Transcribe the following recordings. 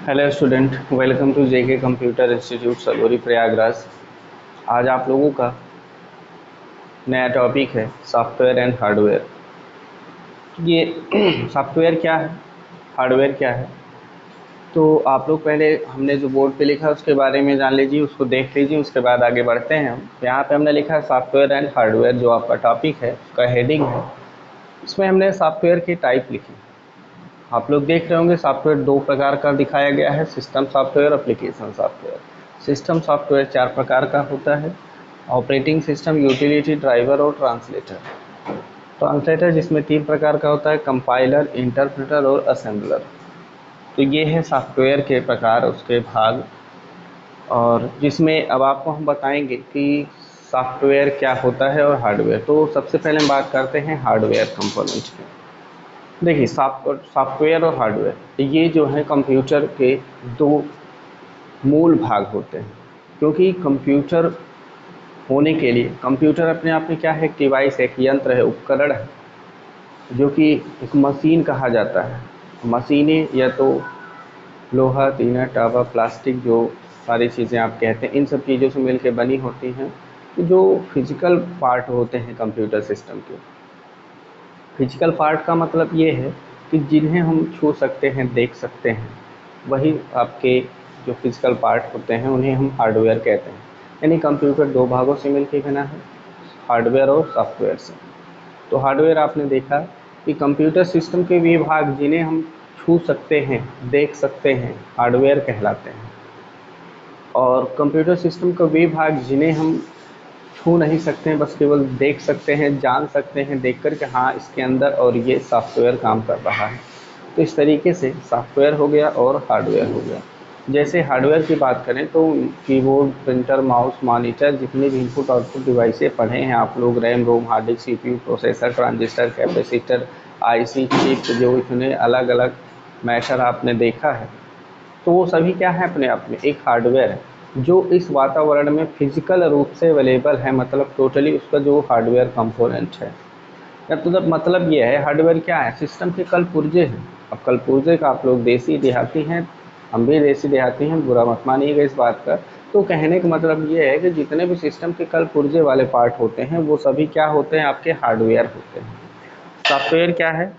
Hello student, welcome to JK computer institute Salori Prayagraj. आज आप लोगों का नया टॉपिक है सॉफ्टवेयर एंड हार्डवेयर। ये सॉफ्टवेयर क्या है, हार्डवेयर क्या है, तो आप लोग पहले हमने जो बोर्ड पे लिखा है उसके बारे में जान लीजिए, उसको देख लीजिए, उसके बाद आगे बढ़ते हैं। हम यहाँ पे हमने लिखा है सॉफ्टवेयर एंड हार्डवेयर, जो आपका टॉपिक है उसका हेडिंग है। इसमें हमने सॉफ्टवेयर की टाइप लिखी। आप लोग देख रहे होंगे सॉफ्टवेयर दो प्रकार का दिखाया गया है, system software, application software. System software चार प्रकार का होता है: ऑपरेटिंग सिस्टम, यूटिलिटी, ड्राइवर और ट्रांसलेटर। ट्रांसलेटर जिसमें तीन प्रकार का होता है: कंपाइलर, इंटरप्रेटर और असेंबलर। तो ये है सॉफ्टवेयर के प्रकार, उसके भाग। और जिसमें अब आपको हम बताएंगे कि सॉफ्टवेयर क्या होता है और हार्डवेयर। तो सबसे पहले हम बात करते हैं हार्डवेयर कंपोनेंट की। देखिए, सॉफ्टवेयर और हार्डवेयर ये जो है कंप्यूटर के दो मूल भाग होते हैं। क्योंकि कंप्यूटर होने के लिए, कंप्यूटर अपने आप में क्या है, एक डिवाइस, एक यंत्र है, उपकरण है, जो कि एक मशीन कहा जाता है। मशीनें या तो लोहा, टीना, टावा, प्लास्टिक, जो सारी चीज़ें आप कहते हैं, इन सब चीज़ों से मिलकर बनी होती हैं। जो फिजिकल पार्ट होते हैं कंप्यूटर सिस्टम के, फिजिकल पार्ट का मतलब ये है कि जिन्हें हम छू सकते हैं, देख सकते हैं, वही आपके जो फिजिकल पार्ट होते हैं उन्हें हम हार्डवेयर कहते हैं। यानी कंप्यूटर दो भागों से मिलकर बना है, हार्डवेयर और सॉफ्टवेयर से। तो हार्डवेयर आपने देखा कि कंप्यूटर सिस्टम के वे भाग जिन्हें हम छू सकते हैं, देख सकते हैं, हार्डवेयर कहलाते हैं। और कंप्यूटर सिस्टम का वे भाग जिन्हें हम छू नहीं सकते हैं, बस केवल देख सकते हैं, जान सकते हैं देख कर के हाँ इसके अंदर और ये सॉफ्टवेयर काम कर रहा है। तो इस तरीके से सॉफ्टवेयर हो गया और हार्डवेयर हो गया। जैसे हार्डवेयर की बात करें तो कीबोर्ड, प्रिंटर, माउस, मॉनिटर, जितने भी इनपुट आउटपुट डिवाइसें पढ़े हैं आप लोग, RAM, ROM, hard disk, CPU, processor, transistor, capacitor, IC, chip, जो इतने अलग अलग मैटर आपने देखा है, तो वो सभी क्या है, अपने आप में एक हार्डवेयर है जो इस वातावरण में फिजिकल रूप से अवेलेबल है। मतलब टोटली उसका जो हार्डवेयर कंपोनेंट है। तो मतलब ये है, हार्डवेयर क्या है, सिस्टम के कल पुर्जे हैं। अब कल पुर्जे का आप लोग देसी देहाती हैं, हम भी देसी देहाती हैं, बुरा मत मानिएगा इस बात का। तो कहने का मतलब ये है कि जितने भी सिस्टम के कल पुर्जे वाले पार्ट होते हैं वो सभी क्या होते हैं, आपके हार्डवेयर होते हैं। सॉफ्टवेयर क्या है,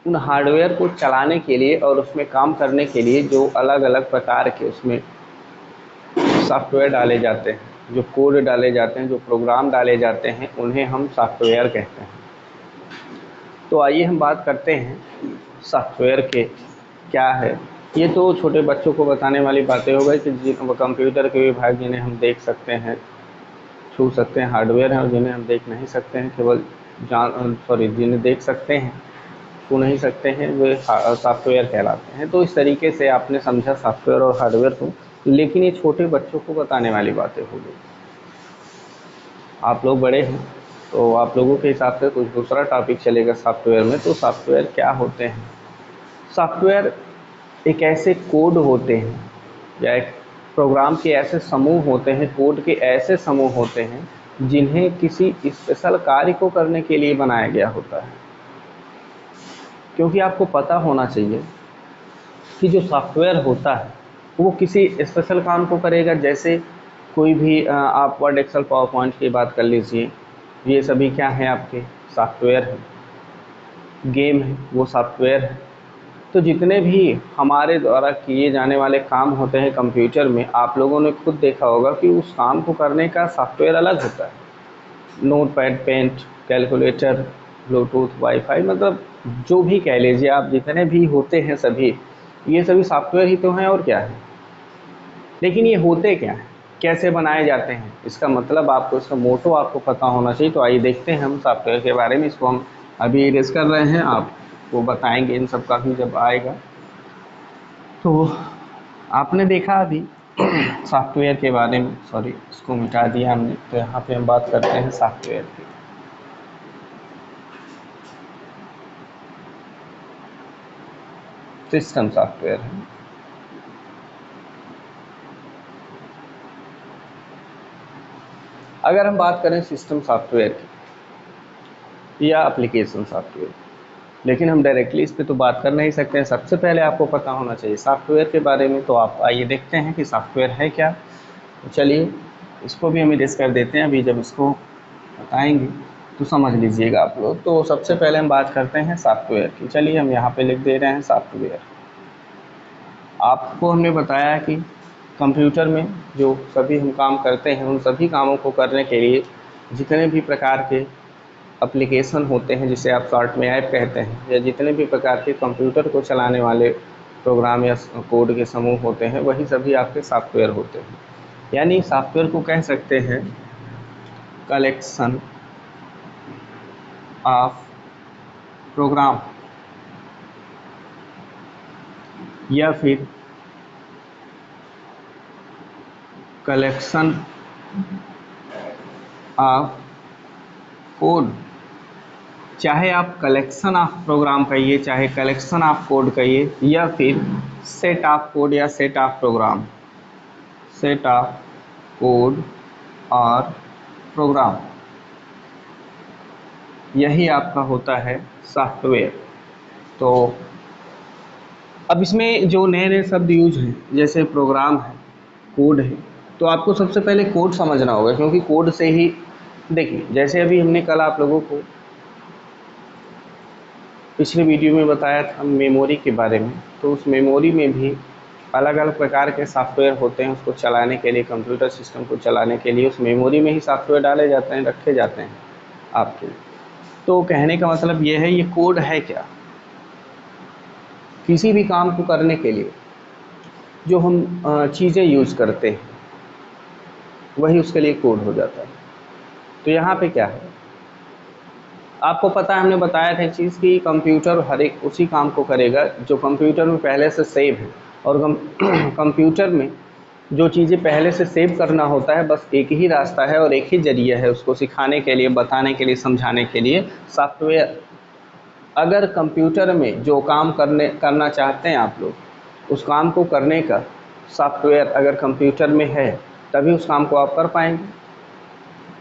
उन हार्डवेयर को चलाने के लिए और उसमें काम करने के लिए जो अलग अलग प्रकार के उसमें सॉफ्टवेयर डाले जाते हैं, जो कोड डाले जाते हैं, जो प्रोग्राम डाले जाते हैं, उन्हें हम सॉफ्टवेयर कहते हैं। तो आइए हम बात करते हैं सॉफ्टवेयर के क्या है। ये तो छोटे बच्चों को बताने वाली बातें हो गई कि कंप्यूटर के विभाग जिन्हें हम देख सकते हैं, छू सकते हैं, हार्डवेयर हैं, और जिन्हें हम देख नहीं सकते हैं, केवल जिन्हें देख सकते हैं, छू नहीं सकते हैं, वे सॉफ्टवेयर कहलाते हैं। तो इस तरीके से आपने समझा सॉफ्टवेयर और हार्डवेयर को। लेकिन ये छोटे बच्चों को बताने वाली बातें हो गई। आप लोग बड़े हैं तो आप लोगों के हिसाब से कुछ दूसरा टॉपिक चलेगा सॉफ्टवेयर में। तो सॉफ्टवेयर क्या होते हैं, सॉफ्टवेयर एक ऐसे कोड होते हैं या एक प्रोग्राम के ऐसे समूह होते हैं, कोड के ऐसे समूह होते हैं जिन्हें किसी स्पेशल कार्य को करने के लिए बनाया गया होता है। क्योंकि आपको पता होना चाहिए कि जो सॉफ्टवेयर होता है वो किसी स्पेशल काम को करेगा। जैसे कोई भी आप वर्ड, एक्सेल, पावर पॉइंट की बात कर लीजिए, ये सभी क्या हैं, आपके सॉफ्टवेयर हैं। गेम है, वो सॉफ्टवेयर है। तो जितने भी हमारे द्वारा किए जाने वाले काम होते हैं कंप्यूटर में, आप लोगों ने खुद देखा होगा कि उस काम को करने का सॉफ्टवेयर अलग होता है। Notepad, paint, calculator, bluetooth, wifi, मतलब जो भी कह लीजिए आप, जितने भी होते हैं सभी, ये सभी सॉफ्टवेयर ही तो हैं, और क्या है। लेकिन ये होते क्या हैं, कैसे बनाए जाते हैं, इसका मतलब आपको, इसका मोटो आपको पता होना चाहिए। तो आइए देखते हैं हम सॉफ्टवेयर के बारे में। इसको हम अभी इरेज कर रहे हैं, आपको बताएंगे इन सब का भी जब आएगा। तो आपने देखा अभी सॉफ्टवेयर के बारे में, सॉरी इसको मिटा दिया हमने। तो यहाँ पे हम बात करते हैं सॉफ्टवेयर की। सिस्टम सॉफ्टवेयर है। अगर हम बात करें सिस्टम सॉफ्टवेयर की या एप्लीकेशन सॉफ्टवेयर, लेकिन हम डायरेक्टली इस पे तो बात कर नहीं सकते हैं। सबसे पहले आपको पता होना चाहिए सॉफ्टवेयर के बारे में। तो आप आइए देखते हैं कि सॉफ्टवेयर है क्या। तो चलिए इसको भी हम इरेज कर देते हैं, अभी जब इसको बताएंगे तो समझ लीजिएगा आप लोग। तो सबसे पहले हम बात करते हैं सॉफ्टवेयर की। चलिए हम यहाँ पे लिख दे रहे हैं सॉफ्टवेयर। आपको हमने बताया कि कंप्यूटर में जो सभी हम काम करते हैं उन सभी कामों को करने के लिए जितने भी प्रकार के एप्लीकेशन होते हैं, जिसे आप शॉर्ट में ऐप कहते हैं, या जितने भी प्रकार के कंप्यूटर को चलाने वाले प्रोग्राम या कोड के समूह होते हैं, वही सभी आपके सॉफ्टवेयर होते हैं। यानी सॉफ्टवेयर को कह सकते हैं कलेक्शन ऑफ प्रोग्राम, या फिर कलेक्शन ऑफ कोड। चाहे आप कलेक्शन ऑफ प्रोग्राम कहिए, चाहे कलेक्शन ऑफ कोड कहिए, या फिर सेट ऑफ कोड या set of program, set of code और प्रोग्राम, यही आपका होता है सॉफ्टवेयर। तो अब इसमें जो नए नए शब्द यूज हैं, जैसे प्रोग्राम है, कोड है, तो आपको सबसे पहले कोड समझना होगा, क्योंकि कोड से ही देखिए, जैसे अभी हमने कल आप लोगों को पिछले वीडियो में बताया था मेमोरी के बारे में। तो उस मेमोरी में भी अलग अलग प्रकार के सॉफ्टवेयर होते हैं। उसको चलाने के लिए, कंप्यूटर सिस्टम को चलाने के लिए उस मेमोरी में ही सॉफ्टवेयर डाले जाते हैं, रखे जाते हैं आपके। तो कहने का मतलब ये है, ये कोड है क्या? किसी भी काम को करने के लिए जो हम चीज़ें यूज़ करते हैं वही उसके लिए कोड हो जाता है। तो यहाँ पे क्या है, आपको पता है, हमने बताया था एक चीज़ कि कंप्यूटर हर एक उसी काम को करेगा जो कंप्यूटर में पहले से सेव है। और कंप्यूटर में जो चीज़ें पहले से सेव करना होता है, बस एक ही रास्ता है और एक ही जरिया है उसको सिखाने के लिए, बताने के लिए, समझाने के लिए, सॉफ्टवेयर। अगर कंप्यूटर में जो काम करना चाहते हैं आप लोग, उस काम को करने का सॉफ्टवेयर अगर कंप्यूटर में है तभी उस काम को आप कर पाएंगे।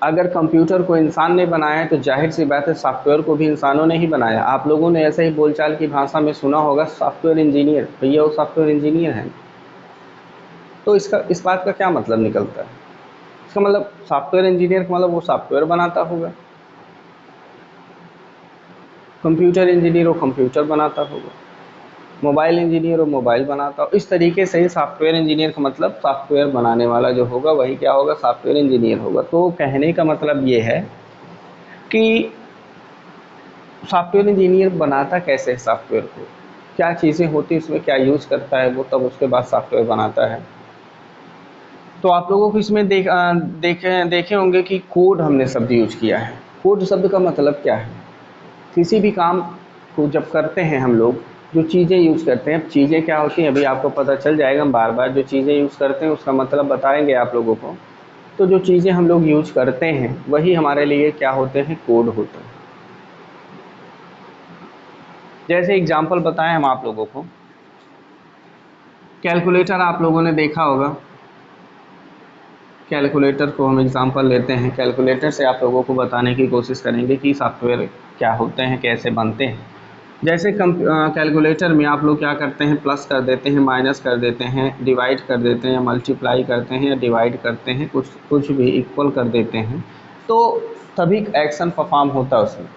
अगर कंप्यूटर को इंसान ने बनाया है तो जाहिर सी बात है सॉफ्टवेयर को भी इंसानों ने ही बनाया। आप लोगों ने ऐसे ही बोलचाल की भाषा में सुना होगा सॉफ्टवेयर इंजीनियर, भैया वो सॉफ्टवेयर इंजीनियर हैं। तो इस बात का क्या मतलब निकलता है? इसका मतलब सॉफ्टवेयर इंजीनियर का मतलब वो सॉफ्टवेयर बनाता होगा, कंप्यूटर इंजीनियर वो कंप्यूटर बनाता होगा, मोबाइल इंजीनियर वो मोबाइल बनाता हो। इस तरीके से ही सॉफ्टवेयर इंजीनियर का मतलब सॉफ्टवेयर बनाने वाला जो होगा वही क्या होगा, सॉफ्टवेयर इंजीनियर होगा। तो कहने का मतलब ये है कि सॉफ्टवेयर इंजीनियर बनाता कैसे है सॉफ्टवेयर को, क्या चीज़ें होती हैं इसमें, क्या यूज़ करता है वो, तब उसके बाद सॉफ्टवेयर बनाता है। तो आप लोगों को इसमें देखे होंगे कि कोड हमने शब्द यूज किया है। कोड शब्द का मतलब क्या है? किसी भी काम को जब करते हैं हम लोग, जो चीज़ें यूज़ करते हैं, अब चीज़ें क्या होती हैं अभी आपको पता चल जाएगा। हम बार बार जो चीज़ें यूज़ करते हैं उसका मतलब बताएंगे आप लोगों को। तो जो चीज़ें हम लोग यूज करते हैं वही हमारे लिए क्या होते हैं, कोड होते हैं। जैसे एग्जांपल बताएं हम आप लोगों को, कैलकुलेटर आप लोगों ने देखा होगा। कैलकुलेटर को हम एग्जांपल लेते हैं। कैलकुलेटर से आप लोगों को बताने की कोशिश करेंगे कि सॉफ्टवेयर क्या होते हैं, कैसे बनते हैं। जैसे कैलकुलेटर में आप लोग क्या करते हैं, प्लस कर देते हैं, माइनस कर देते हैं, डिवाइड कर देते हैं, मल्टीप्लाई करते हैं या डिवाइड करते हैं, कुछ भी इक्वल कर देते हैं, तो तभी एक्शन परफॉर्म होता है उसमें।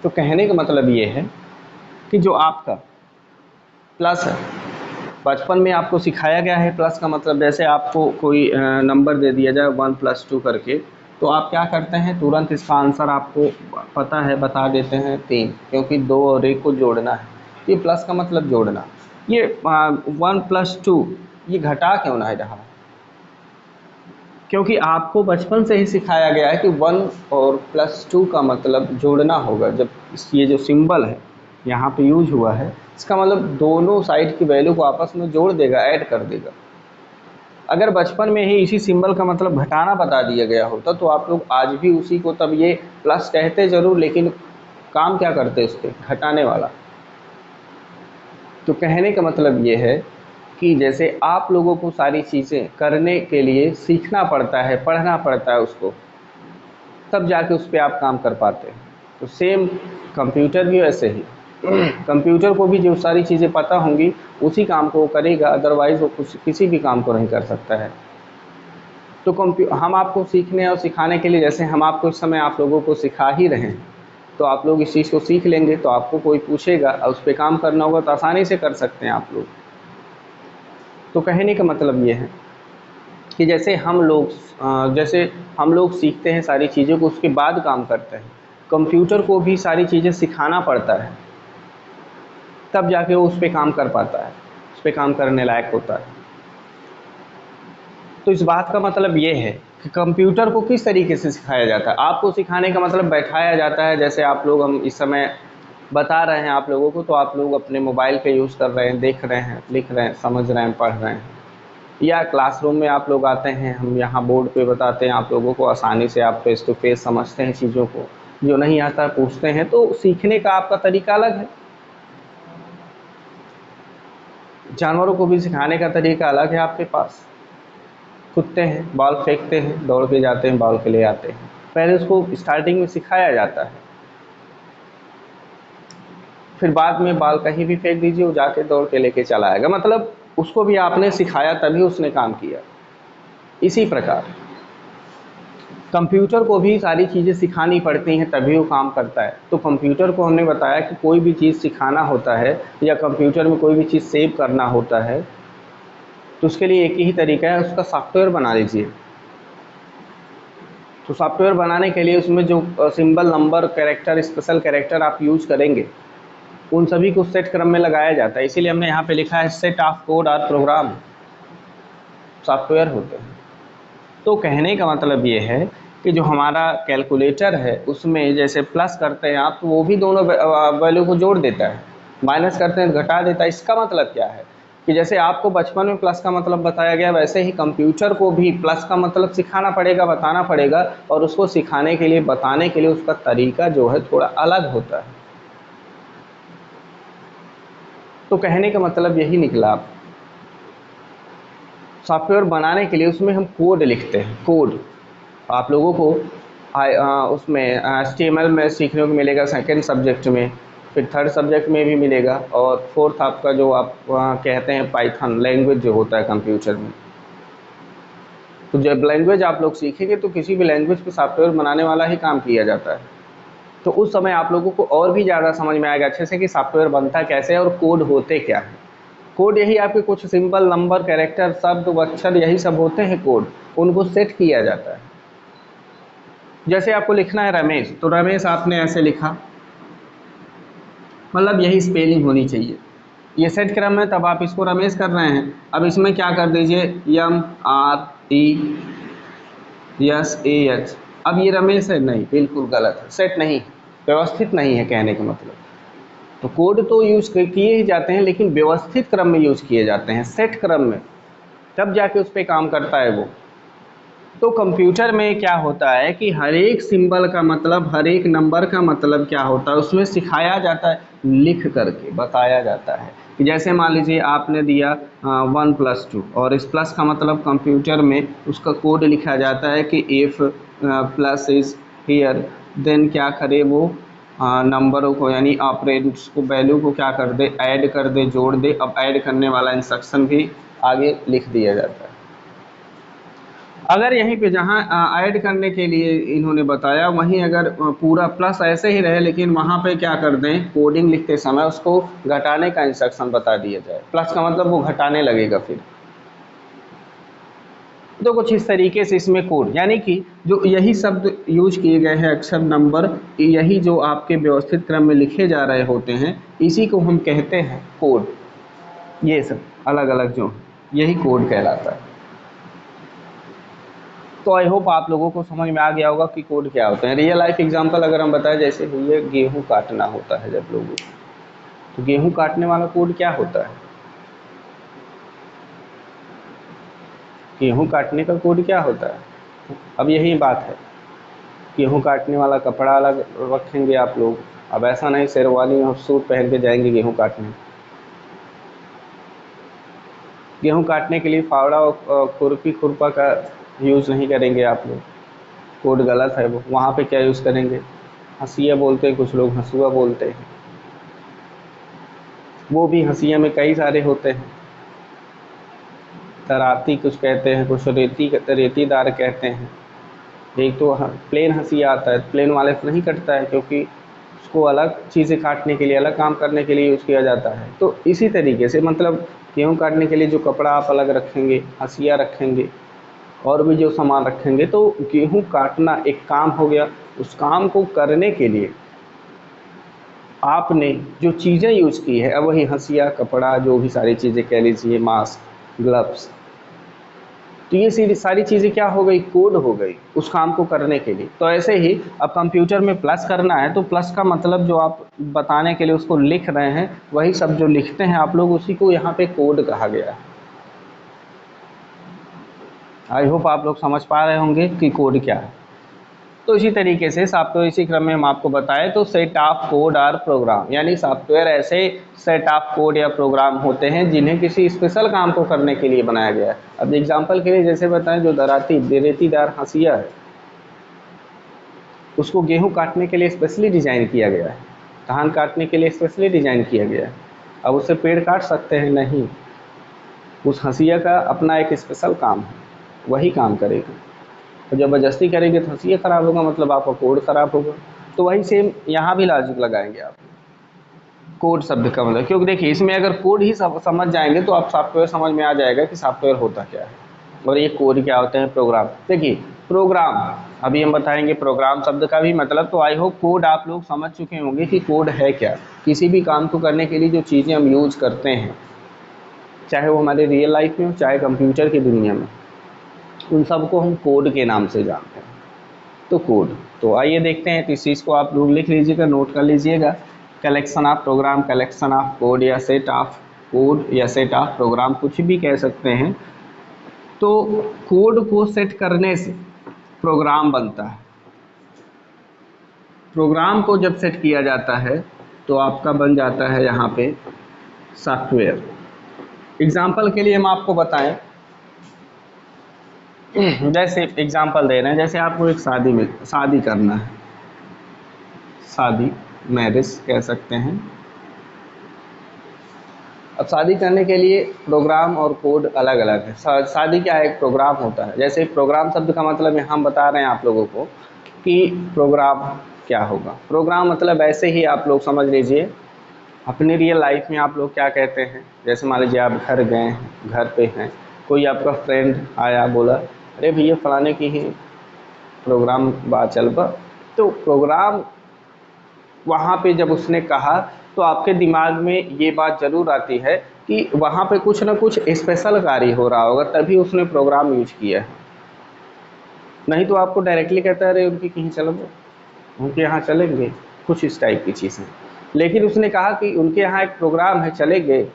तो कहने का मतलब ये है कि जो आपका प्लस है, बचपन में आपको सिखाया गया है प्लस का मतलब, जैसे आपको कोई नंबर दे दिया जाए 1 + 2 करके, तो आप क्या करते हैं, तुरंत इसका आंसर आपको पता है, बता देते हैं 3, क्योंकि 2 और 1 को जोड़ना है। ये प्लस का मतलब जोड़ना। ये 1 + 2 ये घटा क्यों ना रहा, क्योंकि आपको बचपन से ही सिखाया गया है कि 1 और +2 का मतलब जोड़ना होगा। जब ये जो सिंबल है यहाँ पे यूज हुआ है, इसका मतलब दोनों साइड की वैल्यू को आपस में जोड़ देगा, ऐड कर देगा। अगर बचपन में ही इसी सिंबल का मतलब घटाना बता दिया गया होता तो आप लोग आज भी उसी को, तब ये प्लस कहते ज़रूर, लेकिन काम क्या करते उसके, घटाने वाला। तो कहने का मतलब ये है कि जैसे आप लोगों को सारी चीज़ें करने के लिए सीखना पड़ता है, पढ़ना पड़ता है उसको, तब जाके उस पर आप काम कर पाते हैं। तो सेम कंप्यूटर भी वैसे ही, कंप्यूटर को भी जो सारी चीज़ें पता होंगी उसी काम को वो करेगा, अदरवाइज़ वो कुछ किसी भी काम को नहीं कर सकता है। तो हम आपको सीखने और सिखाने के लिए, जैसे हम आपको इस समय आप लोगों को सिखा ही रहे हैं, तो आप लोग इस चीज़ को सीख लेंगे, तो आपको कोई पूछेगा और उस पर काम करना होगा तो आसानी से कर सकते हैं आप लोग। तो कहने का मतलब ये है कि जैसे हम लोग सीखते हैं सारी चीज़ों को, उसके बाद काम करते हैं, कंप्यूटर को भी सारी चीज़ें सिखाना पड़ता है, तब जाके वो उस पर काम कर पाता है, उस पर काम करने लायक होता है। तो इस बात का मतलब ये है कि कंप्यूटर को किस तरीके से सिखाया जाता है। आपको सिखाने का मतलब बैठाया जाता है, जैसे आप लोग हम इस समय बता रहे हैं आप लोगों को, तो आप लोग अपने मोबाइल का यूज़ कर रहे हैं, देख रहे हैं, लिख रहे हैं, समझ रहे हैं, पढ़ रहे हैं, या क्लासरूम में आप लोग आते हैं, हम यहाँ बोर्ड पे बताते हैं आप लोगों को, आसानी से आप फेस टू फेस समझते हैं चीज़ों को, जो नहीं आता पूछते हैं। तो सीखने का आपका तरीका अलग है, जानवरों को भी सिखाने का तरीका अलग है आपके पास। कुत्ते हैं, बॉल फेंकते हैं, दौड़ के जाते हैं, बॉल के ले आते हैं, पहले उसको स्टार्टिंग में सिखाया जाता है, फिर बाद में बॉल कहीं भी फेंक दीजिए, वो जाके दौड़ के लेके चला आएगा, मतलब उसको भी आपने सिखाया तभी उसने काम किया। इसी प्रकार कंप्यूटर को भी सारी चीज़ें सिखानी पड़ती हैं तभी वो काम करता है। तो कंप्यूटर को हमने बताया कि कोई भी चीज़ सिखाना होता है या कंप्यूटर में कोई भी चीज़ सेव करना होता है, तो उसके लिए एक ही तरीका है, उसका सॉफ्टवेयर बना लीजिए। तो सॉफ्टवेयर बनाने के लिए उसमें जो symbol, number, character, special character आप यूज़ करेंगे, उन सभी को सेट क्रम में लगाया जाता है। इसीलिए हमने यहाँ पे लिखा है सेट ऑफ कोड और प्रोग्राम सॉफ्टवेयर होते हैं। तो कहने का मतलब ये है कि जो हमारा कैलकुलेटर है उसमें जैसे प्लस करते हैं आप, तो वो भी दोनों वैल्यू को जोड़ देता है, माइनस करते हैं तो घटा देता है। इसका मतलब क्या है कि जैसे आपको बचपन में प्लस का मतलब बताया गया, वैसे ही कंप्यूटर को भी प्लस का मतलब सिखाना पड़ेगा, बताना पड़ेगा, और उसको सिखाने के लिए, बताने के लिए उसका तरीका जो है थोड़ा अलग होता है। तो कहने का मतलब यही निकला, सॉफ्टवेयर बनाने के लिए उसमें हम कोड लिखते हैं। कोड आप लोगों को उसमें HTML में सीखने को मिलेगा, सेकंड सब्जेक्ट में, फिर थर्ड सब्जेक्ट में भी मिलेगा, और फोर्थ आपका जो आप कहते हैं पाइथन लैंग्वेज जो होता है कंप्यूटर में। तो जब लैंग्वेज आप लोग सीखेंगे तो किसी भी लैंग्वेज पे सॉफ्टवेयर बनाने वाला ही काम किया जाता है। तो उस समय आप लोगों को और भी ज़्यादा समझ में आएगा अच्छे से कि सॉफ्टवेयर बनता कैसे है और कोड होते क्या है। कोड यही आपके कुछ सिंबल, नंबर, कैरेक्टर, शब्द, अक्षर, यही सब होते हैं कोड, उनको सेट किया जाता है। जैसे आपको लिखना है रमेश, तो रमेश आपने ऐसे लिखा, मतलब यही स्पेलिंग होनी चाहिए, ये सेट क्रम है, तब आप इसको रमेश कर रहे हैं। अब इसमें क्या कर दीजिए, MRESH, अब ये रमेश है, नहीं, बिल्कुल गलत है, सेट नहीं, व्यवस्थित नहीं है कहने का मतलब। तो कोड तो यूज किए ही जाते हैं, लेकिन व्यवस्थित क्रम में यूज किए जाते हैं, सेट क्रम में, तब जाके उस पर काम करता है वो। तो कंप्यूटर में क्या होता है कि हर एक सिंबल का मतलब, हर एक नंबर का मतलब क्या होता है उसमें सिखाया जाता है, लिख करके बताया जाता है। कि जैसे मान लीजिए आपने दिया 1+2, और इस प्लस का मतलब कंप्यूटर में उसका कोड लिखा जाता है कि if plus is here, then क्या करे वो, नंबरों को यानी ऑपरेंड्स को, वैल्यू को क्या कर दे, ऐड कर दे, जोड़ दे। अब ऐड करने वाला इंस्ट्रक्शन भी आगे लिख दिया जाता है। अगर यहीं पे जहाँ ऐड करने के लिए इन्होंने बताया, वहीं अगर पूरा प्लस ऐसे ही रहे, लेकिन वहाँ पे क्या कर दें, कोडिंग लिखते समय उसको घटाने का इंस्ट्रक्शन बता दिया जाए, प्लस का मतलब वो घटाने लगेगा फिर। तो कुछ इस तरीके से इसमें कोड, यानी कि जो यही शब्द यूज किए गए हैं, अक्षर, नंबर, यही जो आपके व्यवस्थित क्रम में लिखे जा रहे होते हैं, इसी को हम कहते हैं कोड। ये सब अलग अलग जो, यही कोड कहलाता है। तो आई होप आप लोगों को समझ में आ गया होगा कि कोड क्या होते हैं। रियल लाइफ एग्जांपल अगर हम बताएं, जैसे हुई है गेहूँ काटना होता है जब लोगों को, तो गेहूँ काटने वाला कोड क्या होता है, गेहूँ काटने का कोड क्या होता है। अब यही बात है, गेहूँ काटने वाला कपड़ा अलग रखेंगे आप लोग, अब ऐसा नहीं शेरवानी और सूट पहन के जाएंगे गेहूँ काटने। गेहूँ काटने के लिए फावड़ा और खुरपी, खुरपा का यूज़ नहीं करेंगे आप लोग, कोड गलत है वो। वहाँ पे क्या यूज़ करेंगे, हंसिया बोलते हैं कुछ लोग, हंसुआ बोलते हैं। वो भी हंसिया में कई सारे होते हैं। तराती कुछ कहते हैं, कुछ रेतीदार कहते हैं। एक तो प्लेन हंसिया आता है, प्लेन वाले से नहीं कटता है क्योंकि उसको अलग चीज़ें काटने के लिए, अलग काम करने के लिए यूज़ किया जाता है। तो इसी तरीके से मतलब गेहूँ काटने के लिए जो कपड़ा आप अलग रखेंगे, हंसिया रखेंगे और भी जो सामान रखेंगे, तो गेहूँ काटना एक काम हो गया। उस काम को करने के लिए आपने जो चीज़ें यूज़ की है, अब वही हंसिया, कपड़ा, जो भी सारी चीज़ें कह लीजिए, मास्क, ग्लव्स, तो ये सारी चीज़ें क्या हो गई, कोड हो गई उस काम को करने के लिए। तो ऐसे ही अब कंप्यूटर में प्लस करना है तो प्लस का मतलब जो आप बताने के लिए उसको लिख रहे हैं, वही सब जो लिखते हैं आप लोग, उसी को यहाँ पे कोड कहा गया है। आई होप आप लोग समझ पा रहे होंगे कि कोड क्या है। तो इसी तरीके से सॉफ्टवेयर, इसी क्रम में हम आपको बताएं तो सेट ऑफ कोड और प्रोग्राम, यानी सॉफ्टवेयर ऐसे सेट ऑफ कोड या प्रोग्राम होते हैं जिन्हें किसी स्पेशल काम को करने के लिए बनाया गया है। अब एग्जांपल के लिए जैसे बताएं, जो रेतीदार हंसिया है, उसको गेहूं काटने के लिए स्पेशली डिज़ाइन किया गया है, धान काटने के लिए स्पेशली डिज़ाइन किया गया है। अब उससे पेड़ काट सकते हैं? नहीं, उस हंसिया का अपना एक स्पेशल काम है, वही काम करेगा। तो ज़बरदस्ती करेंगे तो हंसिया ख़राब होगा, मतलब आपका कोड ख़राब होगा। तो वही सेम यहाँ भी लॉजिक लगाएंगे आप, कोड शब्द का मतलब, क्योंकि देखिए इसमें अगर कोड ही समझ जाएंगे तो आप सॉफ्टवेयर समझ में आ जाएगा कि सॉफ्टवेयर होता क्या है और ये कोड क्या होते हैं, प्रोग्राम। देखिए प्रोग्राम, अभी हम बताएंगे प्रोग्राम शब्द का भी मतलब। तो आई होप कोड आप लोग समझ चुके होंगे कि कोड है क्या। किसी भी काम को करने के लिए जो चीज़ें हम यूज़ करते हैं, चाहे वो हमारे रियल लाइफ में हो, चाहे कंप्यूटर की दुनिया में, उन सबको हम कोड के नाम से जानते हैं। तो कोड, तो आइए देखते हैं। तो इस चीज़ को आप लोग लिख लीजिएगा, नोट कर लीजिएगा। Collection of program, collection of code, या सेट ऑफ कोड, या सेट ऑफ प्रोग्राम, कुछ भी कह सकते हैं। तो कोड को सेट करने से प्रोग्राम बनता है। प्रोग्राम को जब सेट किया जाता है तो आपका बन जाता है यहाँ पे सॉफ्टवेयर। एग्जाम्पल के लिए हम आपको बताएं, जैसे एग्जाम्पल दे रहे हैं, जैसे आपको एक शादी करना है, शादी, मैरिज कह सकते हैं। अब शादी करने के लिए प्रोग्राम और कोड अलग अलग है। शादी क्या है, एक प्रोग्राम होता है। जैसे प्रोग्राम शब्द का मतलब हम बता रहे हैं आप लोगों को कि प्रोग्राम क्या होगा। प्रोग्राम मतलब ऐसे ही आप लोग समझ लीजिए, अपने रियल लाइफ में आप लोग क्या कहते हैं, जैसे मान लीजिए आप घर गए हैं, घर पे हैं, कोई आपका फ्रेंड आया, बोला अरे भैया फलाने की ही प्रोग्राम बात चल बा। तो प्रोग्राम वहाँ पे जब उसने कहा तो आपके दिमाग में ये बात ज़रूर आती है कि वहाँ पे कुछ ना कुछ स्पेशल कार्य हो रहा होगा, तभी उसने प्रोग्राम यूज किया है। नहीं तो आपको डायरेक्टली कहता है अरे उनकी कहीं चलो, उनके यहाँ चलेंगे, कुछ इस टाइप की चीज़ें। लेकिन उसने कहा कि उनके यहाँ एक प्रोग्राम है, चलेंगे।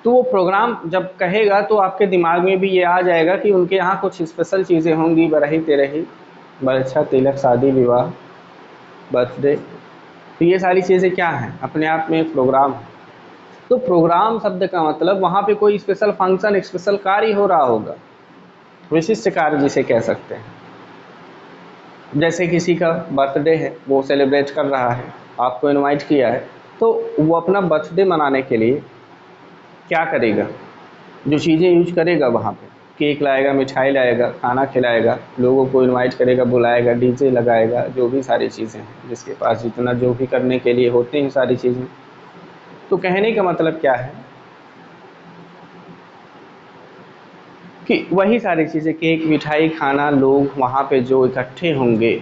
तो वो प्रोग्राम जब कहेगा तो आपके दिमाग में भी ये आ जाएगा कि उनके यहाँ कुछ स्पेशल चीज़ें होंगी, बरही तेरही, बरछा, तिलक, शादी, विवाह, बर्थडे। तो ये सारी चीज़ें क्या हैं, अपने आप में एक प्रोग्राम है। तो प्रोग्राम शब्द का मतलब वहाँ पे कोई स्पेशल फंक्शन, स्पेशल कार्य हो रहा होगा, विशिष्ट कार्य जिसे कह सकते हैं। जैसे किसी का बर्थडे है, वो सेलिब्रेट कर रहा है, आपको इनवाइट किया है, तो वो अपना बर्थडे मनाने के लिए क्या करेगा, जो चीज़ें यूज करेगा वहाँ पे, केक लाएगा, मिठाई लाएगा, खाना खिलाएगा, लोगों को इनवाइट करेगा, बुलाएगा, डीजे लगाएगा, जो भी सारी चीज़ें हैं जिसके पास जितना जो भी करने के लिए होते हैं सारी चीज़ें। तो कहने का मतलब क्या है कि वही सारी चीज़ें, केक, मिठाई, खाना, लोग वहाँ पे जो इकट्ठे होंगे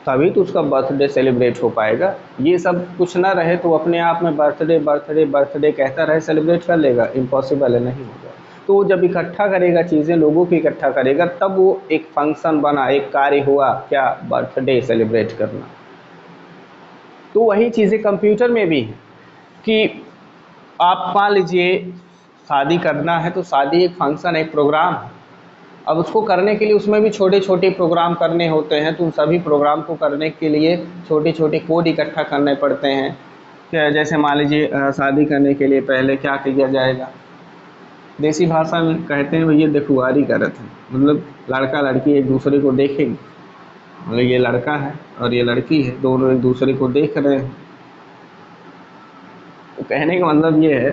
तभी तो उसका बर्थडे सेलिब्रेट हो पाएगा। ये सब कुछ ना रहे तो अपने आप में बर्थडे बर्थडे बर्थडे कहता रहे, सेलिब्रेट कर लेगा? इम्पॉसिबल है, नहीं होगा। तो जब इकट्ठा करेगा चीज़ें, लोगों को इकट्ठा करेगा, तब वो एक फंक्शन बना, एक कार्य हुआ, क्या, बर्थडे सेलिब्रेट करना। तो वही चीज़ें कंप्यूटर में भी है कि आप मान लीजिए शादी करना है, तो शादी एक फंक्शन, एक प्रोग्राम है। अब उसको करने के लिए उसमें भी छोटे छोटे प्रोग्राम करने होते हैं, तो उन सभी प्रोग्राम को करने के लिए छोटे छोटे कोड इकट्ठा करने पड़ते हैं। जैसे मान लीजिए शादी करने के लिए पहले क्या किया जाएगा, देसी भाषा में कहते हैं भैया देखुआरी करत है, मतलब लड़का लड़की एक दूसरे को देखेंगे, मतलब ये लड़का है और ये लड़की है, दोनों एक दूसरे को देख रहे हैं, तो कहने का मतलब ये है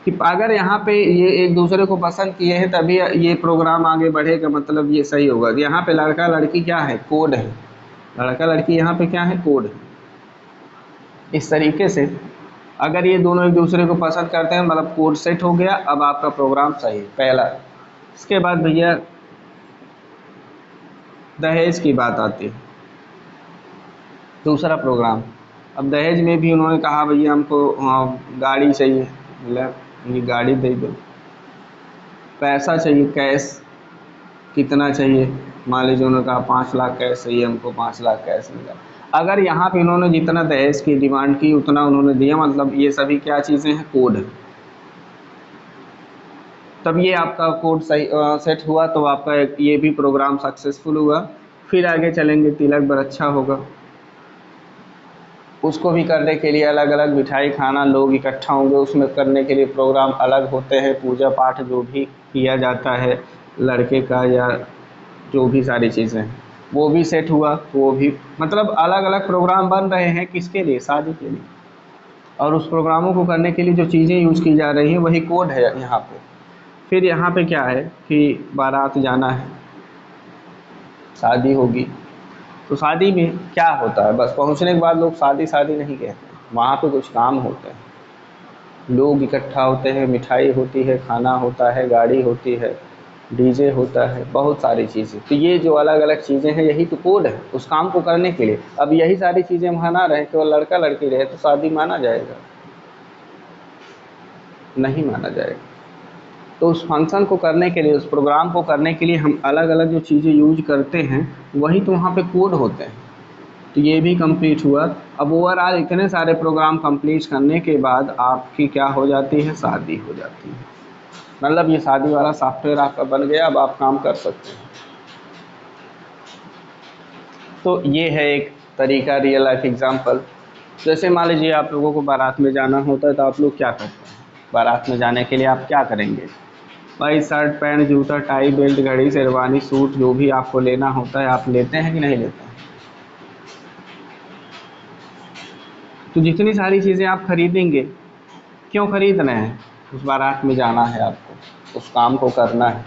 कि अगर यहाँ पे ये एक दूसरे को पसंद किए हैं तभी ये प्रोग्राम आगे बढ़ेगा, मतलब ये सही होगा। यहाँ पे लड़का लड़की क्या है, कोड है। लड़का लड़की यहाँ पे क्या है, कोड है। इस तरीके से अगर ये दोनों एक दूसरे को पसंद करते हैं, मतलब कोड सेट हो गया, अब आपका प्रोग्राम सही है, पहला। इसके बाद भैया दहेज की बात आती है, दूसरा प्रोग्राम। अब दहेज में भी उन्होंने कहा भैया हमको गाड़ी चाहिए, मतलब ये गाड़ी दे दो। पैसा चाहिए कैश, कितना चाहिए, मान लीजिए उन्होंने कहा 5 लाख कैश चाहिए हमको, 5 लाख कैश मिला। अगर यहाँ पे इन्होंने जितना दहेज की डिमांड की उतना उन्होंने दिया, मतलब ये सभी क्या चीज़ें हैं, कोड है। तब ये आपका कोड सही सेट हुआ, तो आपका ये भी प्रोग्राम सक्सेसफुल हुआ। फिर आगे चलेंगे, तिलक बरच्छा होगा। उसको भी करने के लिए अलग अलग मिठाई खाना, लोग इकट्ठा होंगे, उसमें करने के लिए प्रोग्राम अलग होते हैं। पूजा पाठ जो भी किया जाता है लड़के का, या जो भी सारी चीज़ें हैं वो भी सेट हुआ। तो वो भी मतलब अलग अलग प्रोग्राम बन रहे हैं, किसके लिए, शादी के लिए। और उस प्रोग्रामों को करने के लिए जो चीज़ें यूज़ की जा रही हैं वही कोड है यहाँ पे। फिर यहाँ पे क्या है कि बारात जाना है, शादी होगी। तो शादी में क्या होता है, बस पहुँचने के बाद लोग शादी शादी नहीं कहते, वहाँ पे कुछ काम होते हैं, लोग इकट्ठा होते हैं, मिठाई होती है, खाना होता है, गाड़ी होती है, डीजे होता है, बहुत सारी चीज़ें। तो ये जो अलग अलग चीज़ें हैं यही तो कोड है उस काम को करने के लिए। अब यही सारी चीज़ें माना रहे, केवल लड़का लड़की रहे, तो शादी माना जाएगा, नहीं माना जाएगा। तो उस फंक्शन को करने के लिए, उस प्रोग्राम को करने के लिए हम अलग अलग जो चीज़ें यूज करते हैं वही तो वहाँ पे कोड होते हैं। तो ये भी कंप्लीट हुआ। अब ओवरऑल इतने सारे प्रोग्राम कंप्लीट करने के बाद आपकी क्या हो जाती है, शादी हो जाती है। मतलब ये शादी वाला सॉफ्टवेयर आपका बन गया, अब आप काम कर सकते हैं। तो ये है एक तरीका, रियल लाइफ एग्जांपल। जैसे मान लीजिए आप लोगों को बारात में जाना होता है, तो आप लोग क्या करते हैं, बारात में जाने के लिए आप क्या करेंगे भाई, शर्ट पैंट जूता टाई बेल्ट घड़ी शेरवानी सूट जो भी आपको लेना होता है आप लेते हैं कि नहीं लेते हैं। तो जितनी सारी चीज़ें आप खरीदेंगे, क्यों खरीद रहे हैं, उस बारात में जाना है आपको, उस काम को करना है।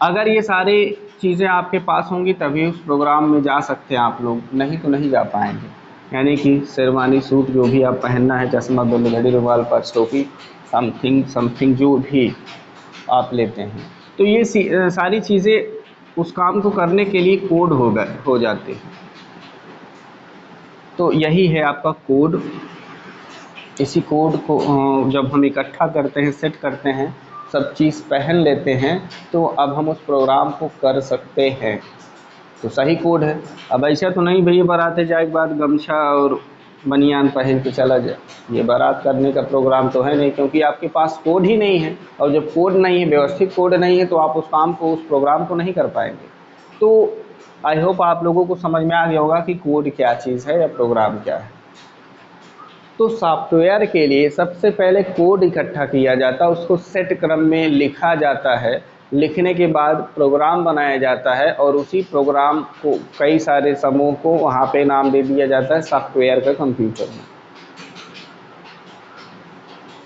अगर ये सारी चीज़ें आपके पास होंगी तभी उस प्रोग्राम में जा सकते हैं आप लोग, नहीं तो नहीं जा पाएंगे। यानी कि शेरवानी सूट जो भी आप पहनना है, चश्मा बेल्ट घड़ी रुमाल पर्स टोपी समथिंग समथिंग जो भी आप लेते हैं, तो ये सारी चीज़ें उस काम को करने के लिए कोड हो जाते हैं। तो यही है आपका कोड। इसी कोड को जब हम इकट्ठा करते हैं, सेट करते हैं, सब चीज़ पहन लेते हैं, तो अब हम उस प्रोग्राम को कर सकते हैं। तो सही कोड है। अब ऐसा तो नहीं भैया बारात जाए के बाद गमछा और बनियान पहन के चला जाए, ये बारात करने का प्रोग्राम तो है नहीं, क्योंकि आपके पास कोड ही नहीं है। और जब कोड नहीं है, व्यवस्थित कोड नहीं है, तो आप उस काम को, उस प्रोग्राम को नहीं कर पाएंगे। तो आई होप आप लोगों को समझ में आ गया होगा कि कोड क्या चीज़ है या प्रोग्राम क्या है। तो सॉफ्टवेयर के लिए सबसे पहले कोड इकट्ठा किया जाता है, उसको सेट क्रम में लिखा जाता है, लिखने के बाद प्रोग्राम बनाया जाता है, और उसी प्रोग्राम को कई सारे समूह को वहाँ पे नाम दे दिया जाता है सॉफ्टवेयर का कंप्यूटर में।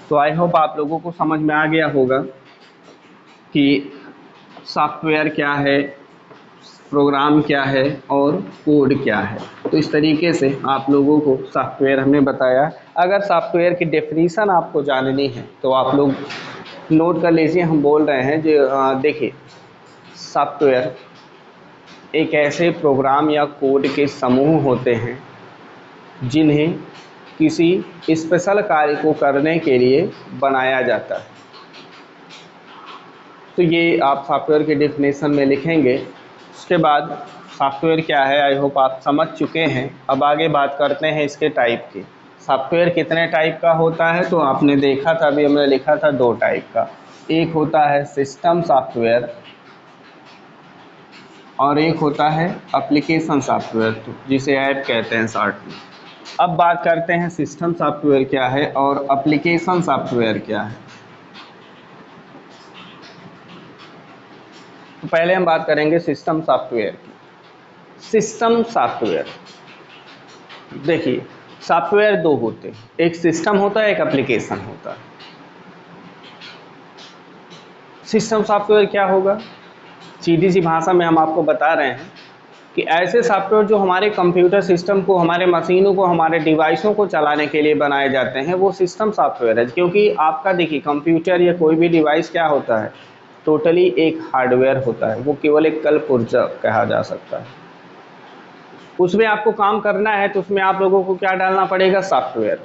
तो आई होप आप लोगों को समझ में आ गया होगा कि सॉफ्टवेयर क्या है, प्रोग्राम क्या है और कोड क्या है। तो इस तरीके से आप लोगों को सॉफ्टवेयर हमने बताया। अगर सॉफ्टवेयर की डेफिनीशन आपको जाननी है तो आप लोग नोट कर लीजिए, हम बोल रहे हैं जो देखिए, सॉफ्टवेयर एक ऐसे प्रोग्राम या कोड के समूह होते हैं जिन्हें किसी स्पेशल कार्य को करने के लिए बनाया जाता है। तो ये आप सॉफ्टवेयर के डेफिनेशन में लिखेंगे। उसके बाद सॉफ्टवेयर क्या है, आई होप आप समझ चुके हैं। अब आगे बात करते हैं इसके टाइप की। सॉफ्टवेयर कितने टाइप का होता है, तो आपने देखा था, अभी हमने लिखा था 2 टाइप का। एक होता है सिस्टम सॉफ्टवेयर और एक होता है एप्लीकेशन सॉफ्टवेयर, तो जिसे ऐप कहते हैं शॉर्ट में। अब बात करते हैं सिस्टम सॉफ्टवेयर क्या है और एप्लीकेशन सॉफ्टवेयर क्या है। तो पहले हम बात करेंगे सिस्टम सॉफ्टवेयर की। सिस्टम सॉफ्टवेयर देखिए, सॉफ्टवेयर दो होते हैं, एक सिस्टम होता है, एक एप्लीकेशन होता है। सिस्टम सॉफ्टवेयर क्या होगा, सीधी सी भाषा में हम आपको बता रहे हैं कि ऐसे सॉफ्टवेयर जो हमारे कंप्यूटर सिस्टम को, हमारे मशीनों को, हमारे डिवाइसों को चलाने के लिए बनाए जाते हैं, वो सिस्टम सॉफ्टवेयर है। क्योंकि आपका देखिए कंप्यूटर या कोई भी डिवाइस क्या होता है, टोटली एक हार्डवेयर होता है, वो केवल एक कलपुर्जा कहा जा सकता है। उसमें आपको काम करना है तो उसमें आप लोगों को क्या डालना पड़ेगा, सॉफ्टवेयर।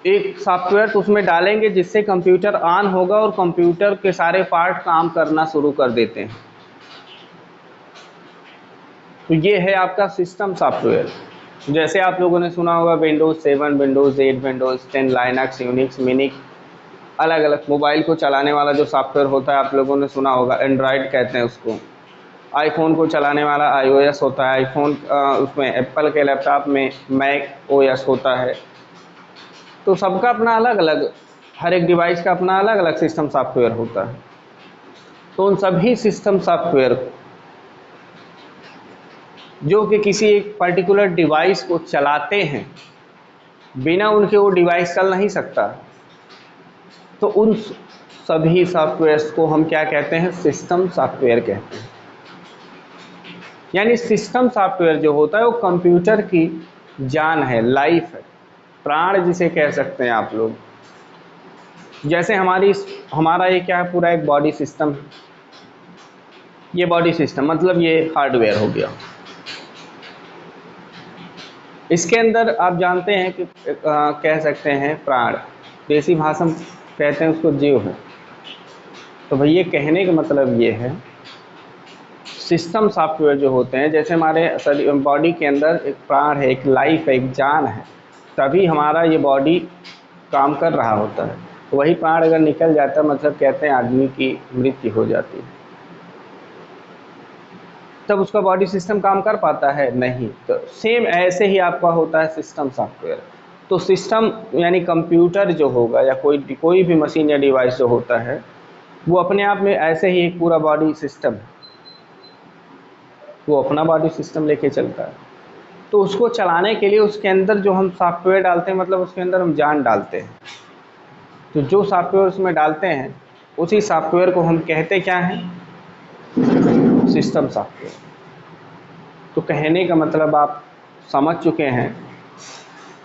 एक सॉफ्टवेयर तो उसमें डालेंगे जिससे कंप्यूटर ऑन होगा और कंप्यूटर के सारे पार्ट काम करना शुरू कर देते हैं। तो ये है आपका सिस्टम सॉफ्टवेयर। जैसे आप लोगों ने सुना होगा Windows 7, Windows 8, Windows 10, Linux, Unix, मिनिक, अलग अलग मोबाइल को चलाने वाला जो सॉफ्टवेयर होता है आप लोगों ने सुना होगा, एंड्रॉयड कहते हैं उसको। आईफोन को चलाने वाला iOS होता है, आईफोन उसमें एप्पल के लैपटॉप में मैक ओएस होता है। तो सबका अपना अलग अलग, हर एक डिवाइस का अपना अलग अलग सिस्टम सॉफ्टवेयर होता है। तो उन सभी सिस्टम सॉफ्टवेयर जो कि किसी एक पर्टिकुलर डिवाइस को चलाते हैं, बिना उनके वो डिवाइस चल नहीं सकता, तो उन सभी सॉफ्टवेयर्स को हम क्या कहते हैं, सिस्टम सॉफ्टवेयर कहते हैं। यानी सिस्टम सॉफ्टवेयर जो होता है वो कंप्यूटर की जान है, लाइफ है, प्राण जिसे कह सकते हैं आप लोग। जैसे हमारा ये क्या है, पूरा एक बॉडी सिस्टम है। ये बॉडी सिस्टम मतलब ये हार्डवेयर हो गया। इसके अंदर आप जानते हैं कि कह सकते हैं प्राण, देसी भाषा में कहते हैं उसको जीव है। तो भैया कहने का मतलब ये है, सिस्टम सॉफ्टवेयर जो होते हैं, जैसे हमारे बॉडी के अंदर एक प्राण है, एक लाइफ है, एक जान है, तभी हमारा ये बॉडी काम कर रहा होता है। वही प्राण अगर निकल जाता है मतलब कहते हैं आदमी की मृत्यु हो जाती है, तब उसका बॉडी सिस्टम काम कर पाता है नहीं। तो सेम ऐसे ही आपका होता है सिस्टम सॉफ्टवेयर। तो सिस्टम यानी कंप्यूटर जो होगा या कोई भी मशीन या डिवाइस जो होता है, वो अपने आप में ऐसे ही एक पूरा बॉडी सिस्टम है, वो अपना बॉडी सिस्टम लेके चलता है। तो उसको चलाने के लिए उसके अंदर जो हम सॉफ्टवेयर डालते हैं, मतलब उसके अंदर हम जान डालते हैं। तो जो सॉफ्टवेयर उसमें डालते हैं उसी सॉफ्टवेयर को हम कहते क्या हैं, सिस्टम सॉफ्टवेयर। तो कहने का मतलब आप समझ चुके हैं,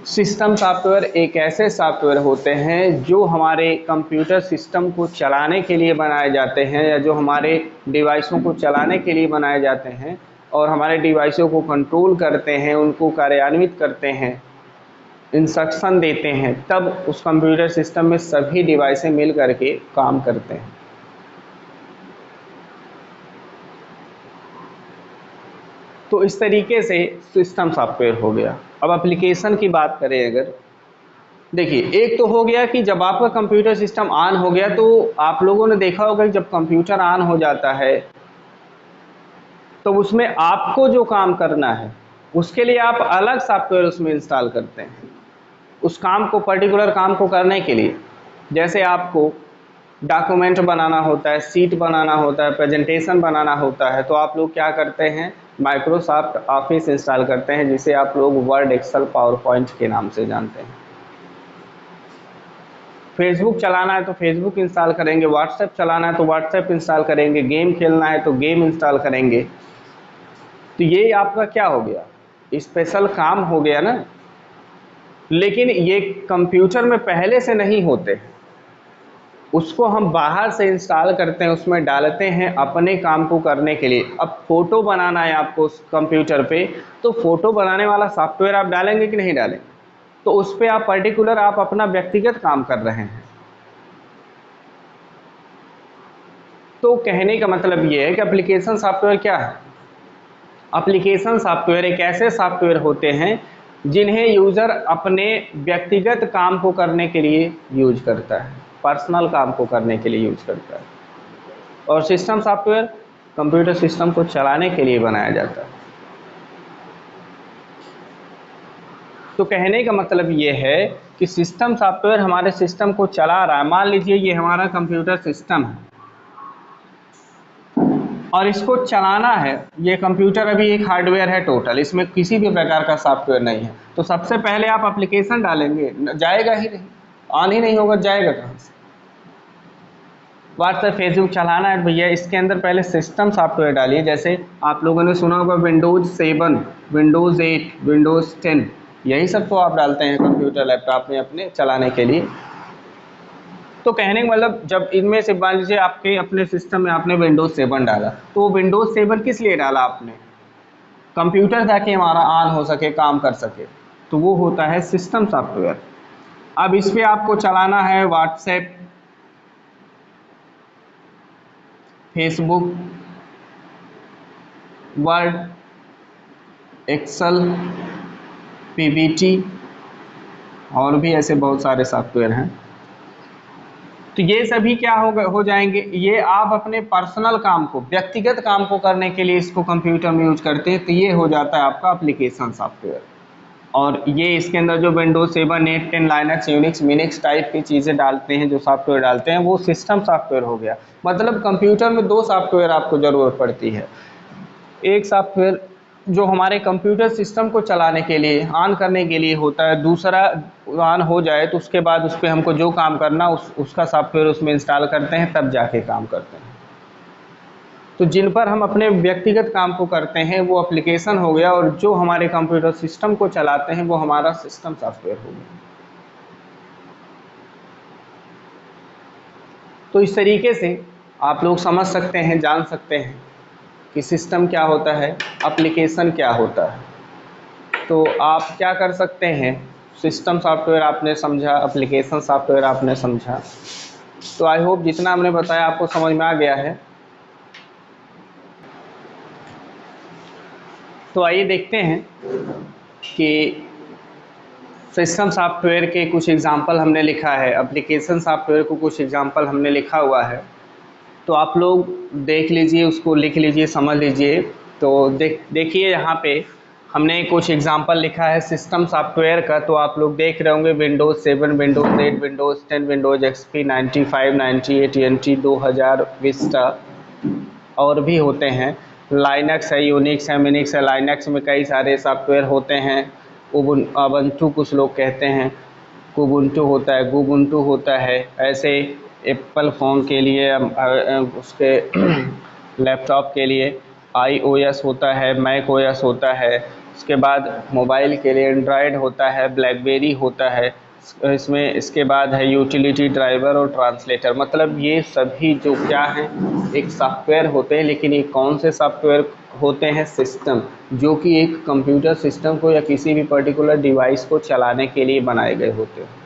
सिस्टम सॉफ्टवेयर एक ऐसे सॉफ्टवेयर होते हैं जो हमारे कंप्यूटर सिस्टम को चलाने के लिए बनाए जाते हैं, या जो हमारे डिवाइसों को चलाने के लिए बनाए जाते हैं और हमारे डिवाइसों को कंट्रोल करते हैं, उनको कार्यान्वित करते हैं, इंस्ट्रक्शन देते हैं, तब उस कंप्यूटर सिस्टम में सभी डिवाइसें मिल करके काम करते हैं। तो इस तरीके से सिस्टम सॉफ्टवेयर हो गया। अब एप्लीकेशन की बात करें अगर, देखिए एक तो हो गया कि जब आपका कंप्यूटर सिस्टम ऑन हो गया, तो आप लोगों ने देखा होगा कि जब कंप्यूटर ऑन हो जाता है तो उसमें आपको जो काम करना है उसके लिए आप अलग सॉफ्टवेयर उसमें इंस्टॉल करते हैं, उस काम को, पर्टिकुलर काम को करने के लिए। जैसे आपको डॉक्यूमेंट बनाना होता है, सीट बनाना होता है, प्रेजेंटेशन बनाना होता है, तो आप लोग क्या करते हैं, माइक्रोसॉफ्ट ऑफिस इंस्टॉल करते हैं, जिसे आप लोग वर्ड, एक्सेल, पावर पॉइंट के नाम से जानते हैं। फेसबुक चलाना है तो फेसबुक इंस्टॉल करेंगे, व्हाट्सएप चलाना है तो व्हाट्सएप इंस्टॉल करेंगे, गेम खेलना है तो गेम इंस्टॉल करेंगे। तो ये आपका क्या हो गया, स्पेशल काम हो गया ना। लेकिन ये कंप्यूटर में पहले से नहीं होते, उसको हम बाहर से इंस्टॉल करते हैं, उसमें डालते हैं अपने काम को करने के लिए। अब फ़ोटो बनाना है आपको उस कंप्यूटर पे, तो फ़ोटो बनाने वाला सॉफ्टवेयर आप डालेंगे कि नहीं डालेंगे, तो उस पर आप पर्टिकुलर आप अपना व्यक्तिगत काम कर रहे हैं। तो कहने का मतलब ये है कि एप्लीकेशन सॉफ्टवेयर क्या है, एप्लीकेशन सॉफ्टवेयर एक ऐसे सॉफ्टवेयर होते हैं जिन्हें यूज़र अपने व्यक्तिगत काम को करने के लिए यूज करता है, पर्सनल काम को करने के लिए यूज करता है। और सिस्टम सॉफ्टवेयर कंप्यूटर सिस्टम को चलाने के लिए बनाया जाता है। तो कहने का मतलब ये है कि सिस्टम सॉफ्टवेयर हमारे सिस्टम को चला रहा है। मान लीजिए ये हमारा कंप्यूटर सिस्टम है, और इसको चलाना है। ये कंप्यूटर अभी एक हार्डवेयर है टोटल, इसमें किसी भी प्रकार का सॉफ्टवेयर नहीं है। तो सबसे पहले आप एप्लीकेशन डालेंगे, जाएगा ही नहीं, ऑन ही नहीं होगा, जाएगा कहाँ से। व्हाट्सएप फेसबुक चलाना है भैया, इसके अंदर पहले सिस्टम सॉफ्टवेयर डालिए। जैसे आप लोगों ने सुना होगा विंडोज़ 7, विंडोज़ 8, विंडोज़ 10, यही सब तो आप डालते हैं कंप्यूटर लैपटॉप में अपने चलाने के लिए। तो कहने का मतलब, जब इनमें से मान लीजिए आपके अपने सिस्टम में आपने विंडोज़ 7 डाला, तो वो विंडोज़ 7 किस लिए डाला आपने? कंप्यूटर ताकि हमारा ऑन हो सके, काम कर सके, तो वो होता है सिस्टम सॉफ्टवेयर। अब इस पर आपको चलाना है WhatsApp, Facebook, Word, Excel, PPT और भी ऐसे बहुत सारे सॉफ्टवेयर हैं। तो ये सभी क्या हो जाएंगे, ये आप अपने पर्सनल काम को, व्यक्तिगत काम को करने के लिए इसको कंप्यूटर में यूज करते हैं, तो ये हो जाता है आपका एप्लीकेशन सॉफ्टवेयर। और ये इसके अंदर जो Windows 7, 8, 10, Linux, Unix, Minix type की चीज़ें डालते हैं, जो सॉफ्टवेयर डालते हैं, वो सिस्टम सॉफ्टवेयर हो गया। मतलब कंप्यूटर में दो सॉफ्टवेयर आपको ज़रूरत पड़ती है। एक सॉफ्टवेयर जो हमारे कंप्यूटर सिस्टम को चलाने के लिए, ऑन करने के लिए होता है, दूसरा ऑन हो जाए तो उसके बाद उस पर हमको जो काम करना उसका सॉफ्टवेयर उसमें इंस्टॉल करते हैं, तब जाके काम करते हैं। तो जिन पर हम अपने व्यक्तिगत काम को करते हैं वो एप्लीकेशन हो गया, और जो हमारे कंप्यूटर सिस्टम को चलाते हैं वो हमारा सिस्टम सॉफ्टवेयर हो गया। तो इस तरीके से आप लोग समझ सकते हैं, जान सकते हैं कि सिस्टम क्या होता है, एप्लीकेशन क्या होता है। तो आप क्या कर सकते हैं, सिस्टम सॉफ्टवेयर आपने समझा, एप्लीकेशन सॉफ्टवेयर आपने समझा, तो आई होप जितना हमने बताया आपको समझ में आ गया है। तो आइए देखते हैं कि सिस्टम सॉफ्टवेयर के कुछ एग्जाम्पल हमने लिखा है, एप्लीकेशन सॉफ्टवेयर को कुछ एग्जाम्पल हमने लिखा हुआ है। तो आप लोग देख लीजिए, उसको लिख लीजिए, समझ लीजिए। तो देखिए यहाँ पे हमने कुछ एग्जाम्पल लिखा है सिस्टम सॉफ्टवेयर का। तो आप लोग देख रहे होंगे Windows 7, Windows 8, Windows 10, Windows XP, 95, 98, NT, 2000, Vista और भी होते हैं। लाइनक्स है, यूनिक्स है, मिनिक्स है। लाइनक्स में कई सारे सॉफ्टवेयर होते हैं। उबुंटू कुछ लोग कहते हैं, कुबुंटू होता है, गुबुंटू होता है। ऐसे एप्पल फ़ोन के लिए, उसके लैपटॉप के लिए iOS होता है, मैक OS होता है। उसके बाद मोबाइल के लिए एंड्रॉयड होता है, ब्लैकबेरी होता है। इसमें इसके बाद है यूटिलिटी ड्राइवर और ट्रांसलेटर। मतलब ये सभी जो क्या हैं, एक सॉफ्टवेयर होते हैं, लेकिन ये कौन से सॉफ्टवेयर होते हैं? सिस्टम, जो कि एक कंप्यूटर सिस्टम को या किसी भी पर्टिकुलर डिवाइस को चलाने के लिए बनाए गए होते हैं।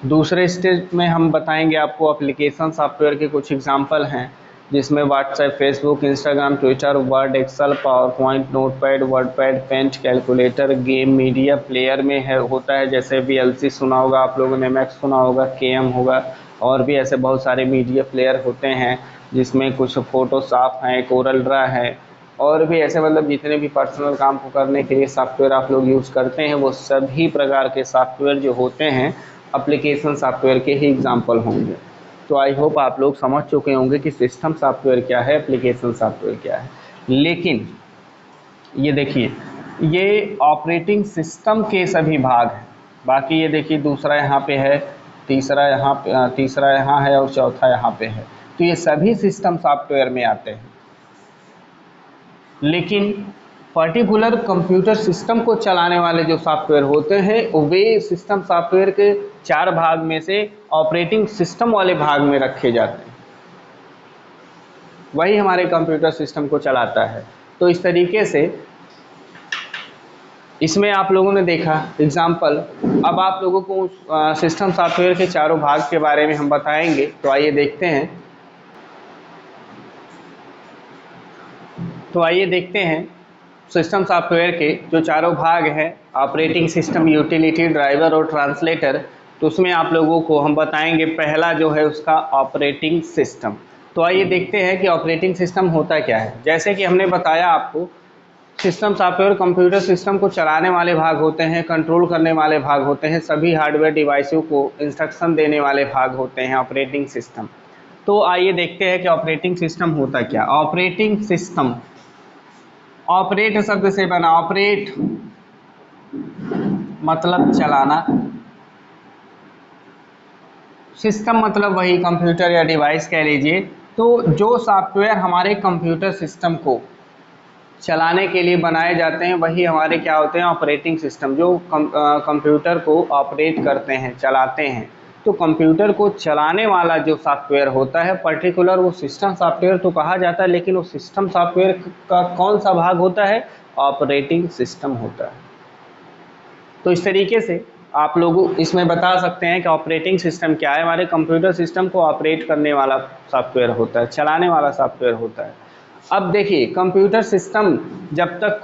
दूसरे स्टेज में हम बताएंगे आपको एप्लीकेशन सॉफ्टवेयर के कुछ एग्जांपल हैं, जिसमें WhatsApp, Facebook, Instagram, Twitter, Word, Excel, PowerPoint, Notepad, WordPad, Paint, calculator, game, media player में है होता है, जैसे VLC सुना होगा आप लोगों ने, मैक्स सुना होगा, KM होगा, और भी ऐसे बहुत सारे मीडिया प्लेयर होते हैं, जिसमें कुछ फोटोशॉप हैं, कोरल ड्रा है, और भी ऐसे मतलब जितने भी पर्सनल काम को करने के लिए सॉफ्टवेयर आप लोग यूज़ करते हैं, वो सभी प्रकार के सॉफ्टवेयर जो होते हैं एप्लीकेशन सॉफ्टवेयर के ही एग्जांपल होंगे। तो आई होप आप लोग समझ चुके होंगे कि सिस्टम सॉफ्टवेयर क्या है, एप्लीकेशन सॉफ्टवेयर क्या है। लेकिन ये देखिए, ये ऑपरेटिंग सिस्टम के सभी भाग हैं। बाकी ये देखिए, दूसरा यहाँ पे है, तीसरा यहाँ है और चौथा यहाँ पे है। तो ये सभी सिस्टम सॉफ्टवेयर में आते हैं। लेकिन पर्टिकुलर कंप्यूटर सिस्टम को चलाने वाले जो सॉफ्टवेयर होते हैं, वे सिस्टम सॉफ्टवेयर के 4 भाग में से ऑपरेटिंग सिस्टम वाले भाग में रखे जाते हैं। वही हमारे कंप्यूटर सिस्टम को चलाता है। तो इस तरीके से इसमें आप लोगों ने देखा एग्जाम्पल। अब आप लोगों को सिस्टम सॉफ्टवेयर के चारों भाग के बारे में हम बताएंगे। तो आइए देखते हैं सिस्टम सॉफ्टवेयर के जो चारों भाग हैं, ऑपरेटिंग सिस्टम, यूटिलिटी, ड्राइवर और ट्रांसलेटर। तो उसमें आप लोगों को हम बताएंगे, पहला जो है उसका ऑपरेटिंग सिस्टम। तो आइए देखते हैं कि ऑपरेटिंग सिस्टम होता क्या है। जैसे कि हमने बताया आपको, सिस्टम सॉफ्टवेयर कंप्यूटर सिस्टम को चलाने वाले भाग होते हैं, कंट्रोल करने वाले भाग होते हैं, सभी हार्डवेयर डिवाइसों को इंस्ट्रक्शन देने वाले भाग होते हैं ऑपरेटिंग सिस्टम। तो आइए देखते हैं कि ऑपरेटिंग सिस्टम होता क्या। ऑपरेटिंग सिस्टम ऑपरेट शब्द से बना, ऑपरेट मतलब चलाना, सिस्टम मतलब वही कंप्यूटर या डिवाइस कह लीजिए। तो जो सॉफ्टवेयर हमारे कंप्यूटर सिस्टम को चलाने के लिए बनाए जाते हैं वही हमारे क्या होते हैं, ऑपरेटिंग सिस्टम, जो कंप्यूटर को ऑपरेट करते हैं, चलाते हैं। तो कंप्यूटर को चलाने वाला जो सॉफ्टवेयर होता है पर्टिकुलर, वो सिस्टम सॉफ्टवेयर तो कहा जाता है, लेकिन वो सिस्टम सॉफ्टवेयर का कौन सा भाग होता है, ऑपरेटिंग सिस्टम होता है। तो इस तरीके से आप लोग इसमें बता सकते हैं कि ऑपरेटिंग सिस्टम क्या है, हमारे कंप्यूटर सिस्टम को ऑपरेट करने वाला सॉफ्टवेयर होता है, चलाने वाला सॉफ्टवेयर होता है। अब देखिए, कंप्यूटर सिस्टम जब तक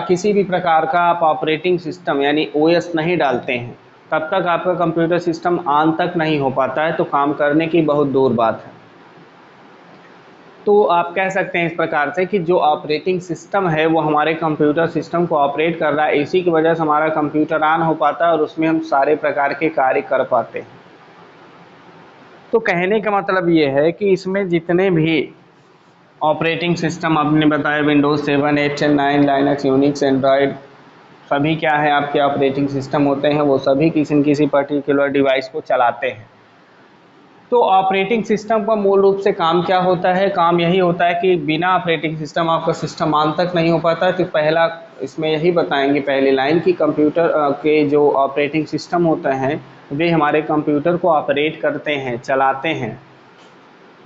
किसी भी प्रकार का आप ऑपरेटिंग सिस्टम यानी ओएस नहीं डालते हैं, तब तक आपका कंप्यूटर सिस्टम ऑन तक नहीं हो पाता है, तो काम करने की बहुत दूर बात है। तो आप कह सकते हैं इस प्रकार से कि जो ऑपरेटिंग सिस्टम है वो हमारे कंप्यूटर सिस्टम को ऑपरेट कर रहा है, इसी की वजह से हमारा कंप्यूटर ऑन हो पाता है और उसमें हम सारे प्रकार के कार्य कर पाते हैं। तो कहने का मतलब ये है कि इसमें जितने भी ऑपरेटिंग सिस्टम आपने बताया, विंडोज़ 7, 8, 9, लाइनक्स, यूनिक्स, एंड्रॉयड, सभी क्या है आपके ऑपरेटिंग सिस्टम होते हैं, वो सभी किसी न किसी पर्टिकुलर डिवाइस को चलाते हैं। तो ऑपरेटिंग सिस्टम का मूल रूप से काम क्या होता है, काम यही होता है कि बिना ऑपरेटिंग सिस्टम आपका सिस्टम ऑन तक नहीं हो पाता। तो पहला इसमें यही बताएंगे पहली लाइन कि कंप्यूटर के जो ऑपरेटिंग सिस्टम होते हैं वे हमारे कंप्यूटर को ऑपरेट करते हैं, चलाते हैं।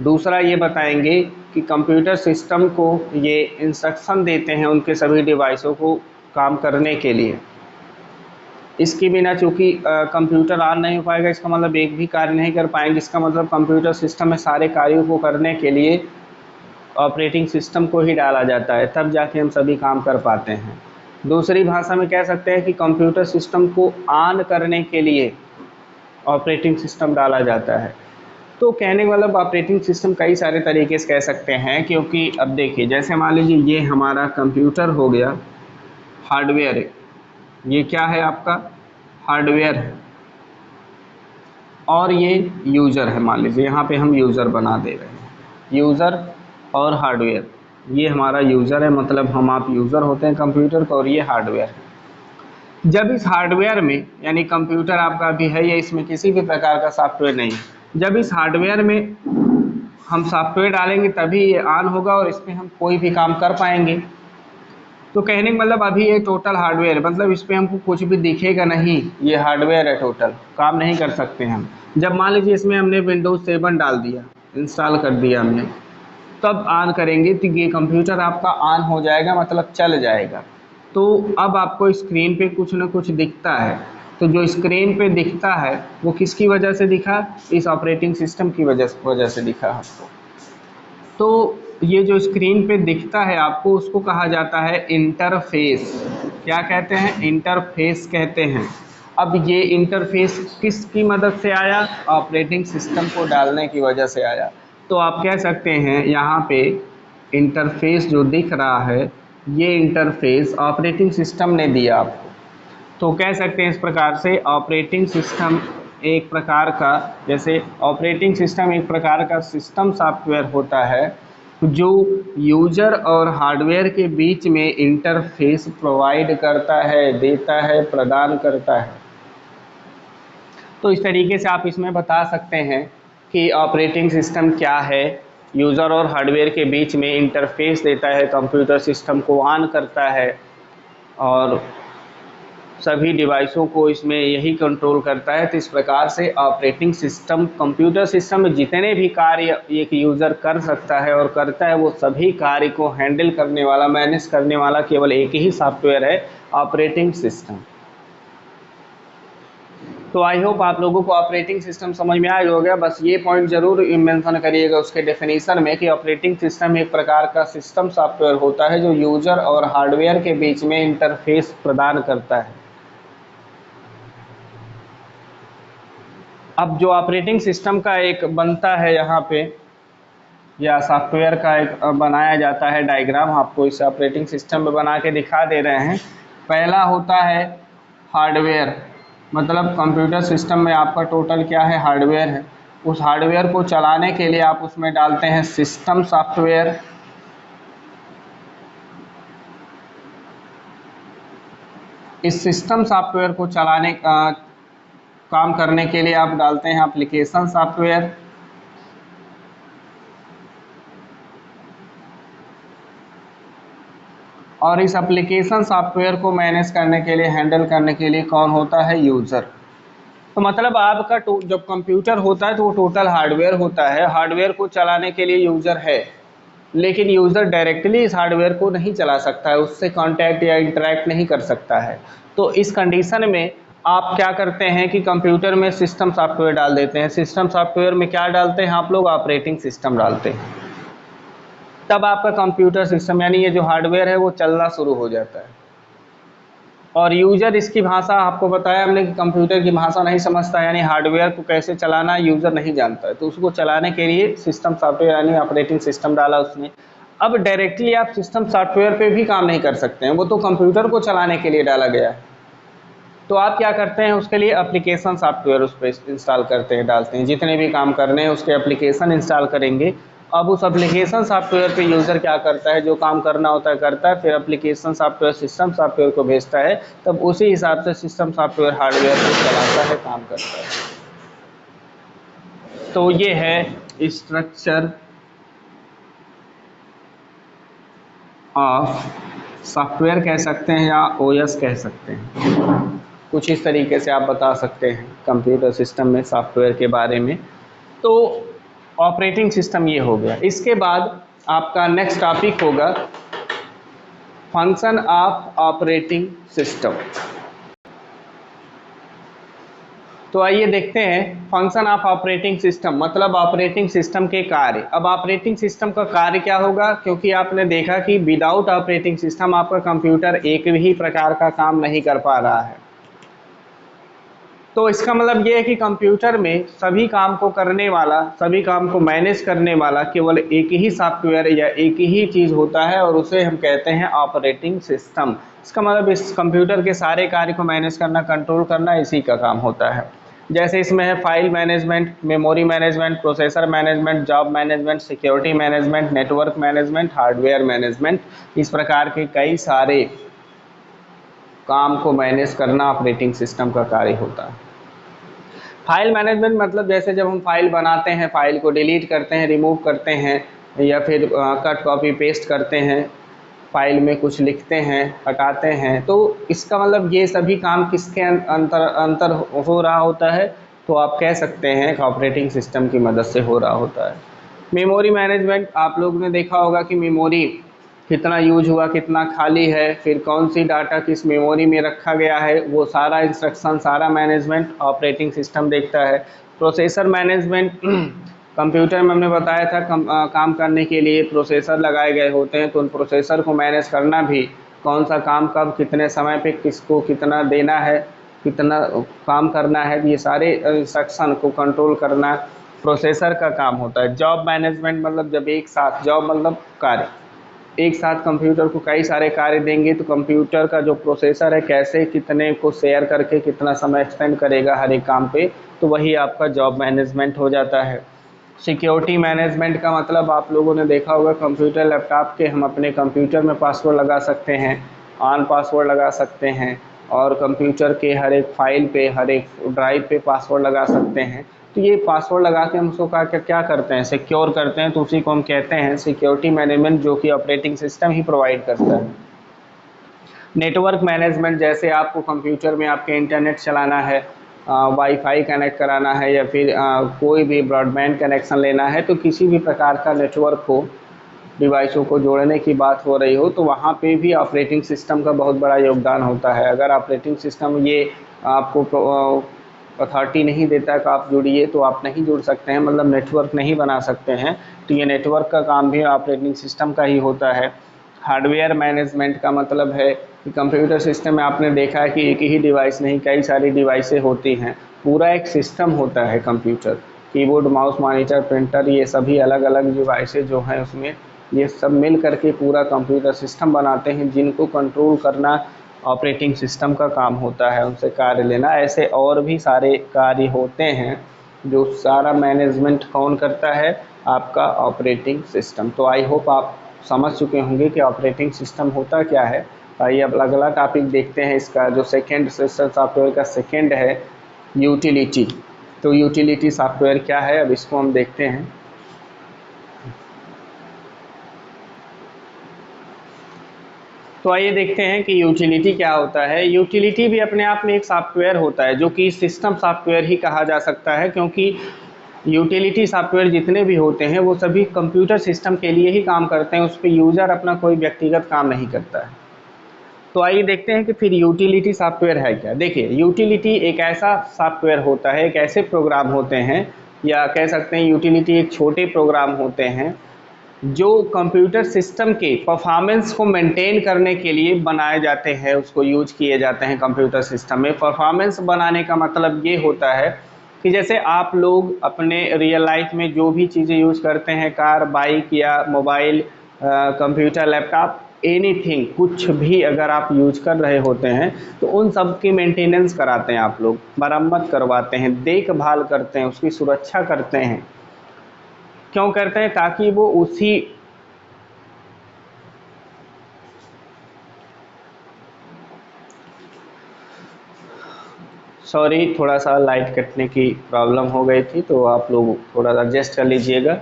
दूसरा ये बताएंगे कि कंप्यूटर सिस्टम को ये इंस्ट्रक्शन देते हैं उनके सभी डिवाइसों को काम करने के लिए। इसके बिना चूँकि कंप्यूटर ऑन नहीं हो पाएगा, इसका मतलब एक भी कार्य नहीं कर पाएंगे। इसका मतलब कंप्यूटर सिस्टम में सारे कार्यों को करने के लिए ऑपरेटिंग सिस्टम को ही डाला जाता है, तब जाके हम सभी काम कर पाते हैं। दूसरी भाषा में कह सकते हैं कि कंप्यूटर सिस्टम को ऑन करने के लिए ऑपरेटिंग सिस्टम डाला जाता है। तो कहने का मतलब ऑपरेटिंग सिस्टम कई सारे तरीके से कह सकते हैं, क्योंकि अब देखिए जैसे मान लीजिए ये हमारा कंप्यूटर हो गया, हार्डवेयर है, ये क्या है आपका हार्डवेयर है, और ये यूज़र है। मान लीजिए यहाँ पे हम यूज़र बना दे रहे हैं, यूज़र और हार्डवेयर, ये हमारा यूज़र है, मतलब हम आप यूज़र होते हैं कंप्यूटर का, और ये हार्डवेयर है। जब इस हार्डवेयर में यानी कंप्यूटर आपका भी है या इसमें किसी भी प्रकार का सॉफ्टवेयर नहीं है, जब इस हार्डवेयर में हम सॉफ्टवेयर डालेंगे तभी ये ऑन होगा और इसमें हम कोई भी काम कर पाएंगे। तो कहने का मतलब अभी ये टोटल हार्डवेयर है, मतलब इस पर हमको कुछ भी दिखेगा नहीं, ये हार्डवेयर है, टोटल काम नहीं कर सकते हम। जब मान लीजिए इसमें हमने विंडोज़ 7 डाल दिया, इंस्टॉल कर दिया हमने, तब ऑन करेंगे तो ये कंप्यूटर आपका ऑन हो जाएगा, मतलब चल जाएगा। तो अब आपको स्क्रीन पे कुछ ना कुछ दिखता है, तो जो स्क्रीन पे दिखता है वो किसकी वजह से दिखा, इस ऑपरेटिंग सिस्टम की वजह से दिखा आपको। तो ये जो स्क्रीन पे दिखता है आपको, उसको कहा जाता है इंटरफेस। क्या कहते हैं, इंटरफेस कहते हैं। अब ये इंटरफेस किसकी मदद से आया, ऑपरेटिंग सिस्टम को डालने की वजह से आया। तो आप कह सकते हैं यहाँ पे इंटरफेस जो दिख रहा है, ये इंटरफेस ऑपरेटिंग सिस्टम ने दिया आपको। तो कह सकते हैं इस प्रकार से ऑपरेटिंग सिस्टम एक प्रकार का, जैसे ऑपरेटिंग सिस्टम एक प्रकार का सिस्टम सॉफ्टवेयर होता है जो यूजर और हार्डवेयर के बीच में इंटरफेस प्रोवाइड करता है, देता है, प्रदान करता है। तो इस तरीके से आप इसमें बता सकते हैं कि ऑपरेटिंग सिस्टम क्या है, यूज़र और हार्डवेयर के बीच में इंटरफेस देता है, कंप्यूटर सिस्टम को ऑन करता है और सभी डिवाइसों को इसमें यही कंट्रोल करता है। तो इस प्रकार से ऑपरेटिंग सिस्टम, कंप्यूटर सिस्टम में जितने भी कार्य एक यूज़र कर सकता है और करता है, वो सभी कार्य को हैंडल करने वाला, मैनेज करने वाला केवल एक ही सॉफ्टवेयर है, ऑपरेटिंग सिस्टम। तो आई होप आप लोगों को ऑपरेटिंग सिस्टम समझ में आया होगा। बस ये पॉइंट ज़रूर मेंशन करिएगा उसके डेफिनेशन में कि ऑपरेटिंग सिस्टम एक प्रकार का सिस्टम सॉफ्टवेयर होता है जो यूज़र और हार्डवेयर के बीच में इंटरफेस प्रदान करता है। अब जो ऑपरेटिंग सिस्टम का एक बनता है यहाँ पे, या सॉफ्टवेयर का एक बनाया जाता है डायग्राम, आपको इस ऑपरेटिंग सिस्टम में बना के दिखा दे रहे हैं। पहला होता है हार्डवेयर, मतलब कंप्यूटर सिस्टम में आपका टोटल क्या है, हार्डवेयर है। उस हार्डवेयर को चलाने के लिए आप उसमें डालते हैं सिस्टम सॉफ्टवेयर। इस सिस्टम सॉफ्टवेयर को चलाने का काम करने के लिए आप डालते हैं एप्लीकेशन सॉफ्टवेयर। और इस एप्लीकेशन सॉफ्टवेयर को मैनेज करने के लिए, हैंडल करने के लिए कौन होता है? यूज़र। तो मतलब आपका जब कंप्यूटर होता है तो वो टोटल हार्डवेयर होता है। हार्डवेयर को चलाने के लिए यूज़र है, लेकिन यूज़र डायरेक्टली इस हार्डवेयर को नहीं चला सकता है, उससे कांटेक्ट या इंटरेक्ट नहीं कर सकता है। तो इस कंडीशन में आप क्या करते हैं कि कंप्यूटर में सिस्टम सॉफ्टवेयर डाल देते हैं। सिस्टम सॉफ्टवेयर में क्या डालते हैं आप लोग? ऑपरेटिंग सिस्टम डालते हैं। तब आपका कंप्यूटर सिस्टम यानी ये जो हार्डवेयर है वो चलना शुरू हो जाता है। और यूज़र इसकी भाषा आपको बताया हमने कि कंप्यूटर की भाषा नहीं समझता, यानी हार्डवेयर को कैसे चलाना यूज़र नहीं जानता है। तो उसको चलाने के लिए सिस्टम सॉफ्टवेयर यानी ऑपरेटिंग सिस्टम डाला उसने। अब डायरेक्टली आप सिस्टम सॉफ्टवेयर पे भी काम नहीं कर सकते हैं, वो तो कंप्यूटर को चलाने के लिए डाला गया है। तो आप क्या करते हैं? उसके लिए एप्लीकेशन सॉफ्टवेयर उस पर इंस्टॉल करते हैं, डालते हैं। जितने भी काम करने हैं उसके एप्लीकेशन इंस्टॉल करेंगे। अब उस एप्लीकेशन सॉफ्टवेयर पे यूज़र क्या करता है? जो काम करना होता है करता है, फिर एप्लीकेशन सॉफ्टवेयर सिस्टम सॉफ्टवेयर को भेजता है, तब उसी हिसाब से सिस्टम सॉफ्टवेयर हार्डवेयर को चलाता है, काम करता है। तो ये है स्ट्रक्चर ऑफ सॉफ्टवेयर कह सकते हैं या ओएस कह सकते हैं। कुछ इस तरीके से आप बता सकते हैं कंप्यूटर सिस्टम में सॉफ्टवेयर के बारे में। तो ऑपरेटिंग सिस्टम ये हो गया। इसके बाद आपका नेक्स्ट टॉपिक होगा फंक्शन ऑफ ऑपरेटिंग सिस्टम। तो आइए देखते हैं फंक्शन ऑफ ऑपरेटिंग सिस्टम मतलब ऑपरेटिंग सिस्टम के कार्य। अब ऑपरेटिंग सिस्टम का कार्य क्या होगा? क्योंकि आपने देखा कि विदाउट ऑपरेटिंग सिस्टम आपका कंप्यूटर एक भी प्रकार का काम नहीं कर पा रहा है। तो इसका मतलब ये है कि कंप्यूटर में सभी काम को करने वाला, सभी काम को मैनेज करने वाला केवल एक ही सॉफ्टवेयर या एक ही चीज़ होता है, और उसे हम कहते हैं ऑपरेटिंग सिस्टम। इसका मतलब इस कंप्यूटर के सारे कार्य को मैनेज करना, कंट्रोल करना इसी का काम होता है। जैसे इसमें है file management, memory management, processor management, job management, security management, network management, hardware management. इस प्रकार के कई सारे काम को मैनेज करना ऑपरेटिंग सिस्टम का कार्य होता है। फाइल मैनेजमेंट मतलब जैसे जब हम फाइल बनाते हैं, फाइल को डिलीट करते हैं, रिमूव करते हैं, या फिर कट कॉपी पेस्ट करते हैं, फाइल में कुछ लिखते हैं, हटाते हैं, तो इसका मतलब ये सभी काम किसके अंतर हो रहा होता है? तो आप कह सकते हैं कि ऑपरेटिंग सिस्टम की मदद से हो रहा होता है। मेमोरी मैनेजमेंट, आप लोगों ने देखा होगा कि मेमोरी कितना यूज हुआ, कितना खाली है, फिर कौन सी डाटा किस मेमोरी में रखा गया है, वो सारा इंस्ट्रक्शन, सारा मैनेजमेंट ऑपरेटिंग सिस्टम देखता है। प्रोसेसर मैनेजमेंट कंप्यूटर में हमने बताया था काम करने के लिए प्रोसेसर लगाए गए होते हैं, तो उन प्रोसेसर को मैनेज करना भी, कौन सा काम कब कितने समय पे किसको कितना देना है, कितना काम करना है, ये सारे इंस्ट्रक्शन को कंट्रोल करना प्रोसेसर का काम होता है। जॉब मैनेजमेंट मतलब जब एक साथ, जॉब मतलब कार्य, एक साथ कंप्यूटर को कई सारे कार्य देंगे तो कंप्यूटर का जो प्रोसेसर है कैसे कितने को शेयर करके कितना समय एक्सपेंड करेगा हर एक काम पे, तो वही आपका जॉब मैनेजमेंट हो जाता है। सिक्योरिटी मैनेजमेंट का मतलब आप लोगों ने देखा होगा कंप्यूटर, लैपटॉप के हम अपने कंप्यूटर में पासवर्ड लगा सकते हैं, ऑन पासवर्ड लगा सकते हैं, और कंप्यूटर के हर एक फाइल पे, हर एक ड्राइव पे पासवर्ड लगा सकते हैं। तो ये पासवर्ड लगा के हम उसको क्या करते हैं? सिक्योर करते हैं, तो उसी को हम कहते हैं सिक्योरिटी मैनेजमेंट, जो कि ऑपरेटिंग सिस्टम ही प्रोवाइड करता है। नेटवर्क मैनेजमेंट, जैसे आपको कंप्यूटर में आपके इंटरनेट चलाना है, वाईफाई कनेक्ट कराना है, या फिर कोई भी ब्रॉडबैंड कनेक्शन लेना है, तो किसी भी प्रकार का नेटवर्क हो, डिवाइसों को जोड़ने की बात हो रही हो, तो वहाँ पे भी ऑपरेटिंग सिस्टम का बहुत बड़ा योगदान होता है। अगर ऑपरेटिंग सिस्टम ये आपको अथॉरिटी नहीं देता कि आप जुड़िए, तो आप नहीं जुड़ सकते हैं, मतलब नेटवर्क नहीं बना सकते हैं, तो ये नेटवर्क का काम भी ऑपरेटिंग सिस्टम का ही होता है। हार्डवेयर मैनेजमेंट का मतलब है कि कंप्यूटर सिस्टम में आपने देखा है कि एक ही डिवाइस नहीं, कई सारी डिवाइसें होती हैं, पूरा एक सिस्टम होता है computer. Keyboard, mouse, monitor, printer, ये सभी अलग अलग डिवाइसें जो हैं उसमें, ये सब मिल करके पूरा कंप्यूटर सिस्टम बनाते हैं, जिनको कंट्रोल करना ऑपरेटिंग सिस्टम का काम होता है, उनसे कार्य लेना। ऐसे और भी सारे कार्य होते हैं जो सारा मैनेजमेंट कौन करता है, आपका ऑपरेटिंग सिस्टम। तो आई होप आप समझ चुके होंगे कि ऑपरेटिंग सिस्टम होता क्या है। आइए अब अगला टॉपिक देखते हैं। इसका जो सेकेंड सिस्टम सॉफ्टवेयर का सेकेंड है यूटिलिटी। तो यूटिलिटी सॉफ्टवेयर क्या है, अब इसको हम देखते हैं। तो आइए देखते हैं कि यूटिलिटी क्या होता है। यूटिलिटी भी अपने आप में एक सॉफ्टवेयर होता है, जो कि सिस्टम सॉफ्टवेयर ही कहा जा सकता है, क्योंकि यूटिलिटी सॉफ्टवेयर जितने भी होते हैं वो सभी कंप्यूटर सिस्टम के लिए ही काम करते हैं, उस पर यूज़र अपना कोई व्यक्तिगत काम नहीं करता है। तो आइए देखते हैं कि फिर यूटिलिटी सॉफ्टवेयर है क्या। देखिए, यूटिलिटी एक ऐसा सॉफ्टवेयर होता है, एक ऐसे प्रोग्राम होते हैं, या कह सकते हैं यूटिलिटी एक छोटे प्रोग्राम होते हैं जो कंप्यूटर सिस्टम के परफॉर्मेंस को मेंटेन करने के लिए बनाए जाते हैं, उसको यूज किए जाते हैं कंप्यूटर सिस्टम में। परफॉर्मेंस बनाने का मतलब ये होता है कि जैसे आप लोग अपने रियल लाइफ में जो भी चीज़ें यूज़ करते हैं, कार, बाइक या मोबाइल, कंप्यूटर, लैपटॉप, एनीथिंग, कुछ भी अगर आप यूज कर रहे होते हैं तो उन सब की मेंटेनेंस कराते हैं, आप लोग मरम्मत करवाते हैं, देखभाल करते हैं, उसकी सुरक्षा करते हैं। क्यों करते हैं? ताकि वो उसी सॉरी, थोड़ा सा लाइट कटने की प्रॉब्लम हो गई थी, तो आप लोग थोड़ा एडजस्ट कर लीजिएगा।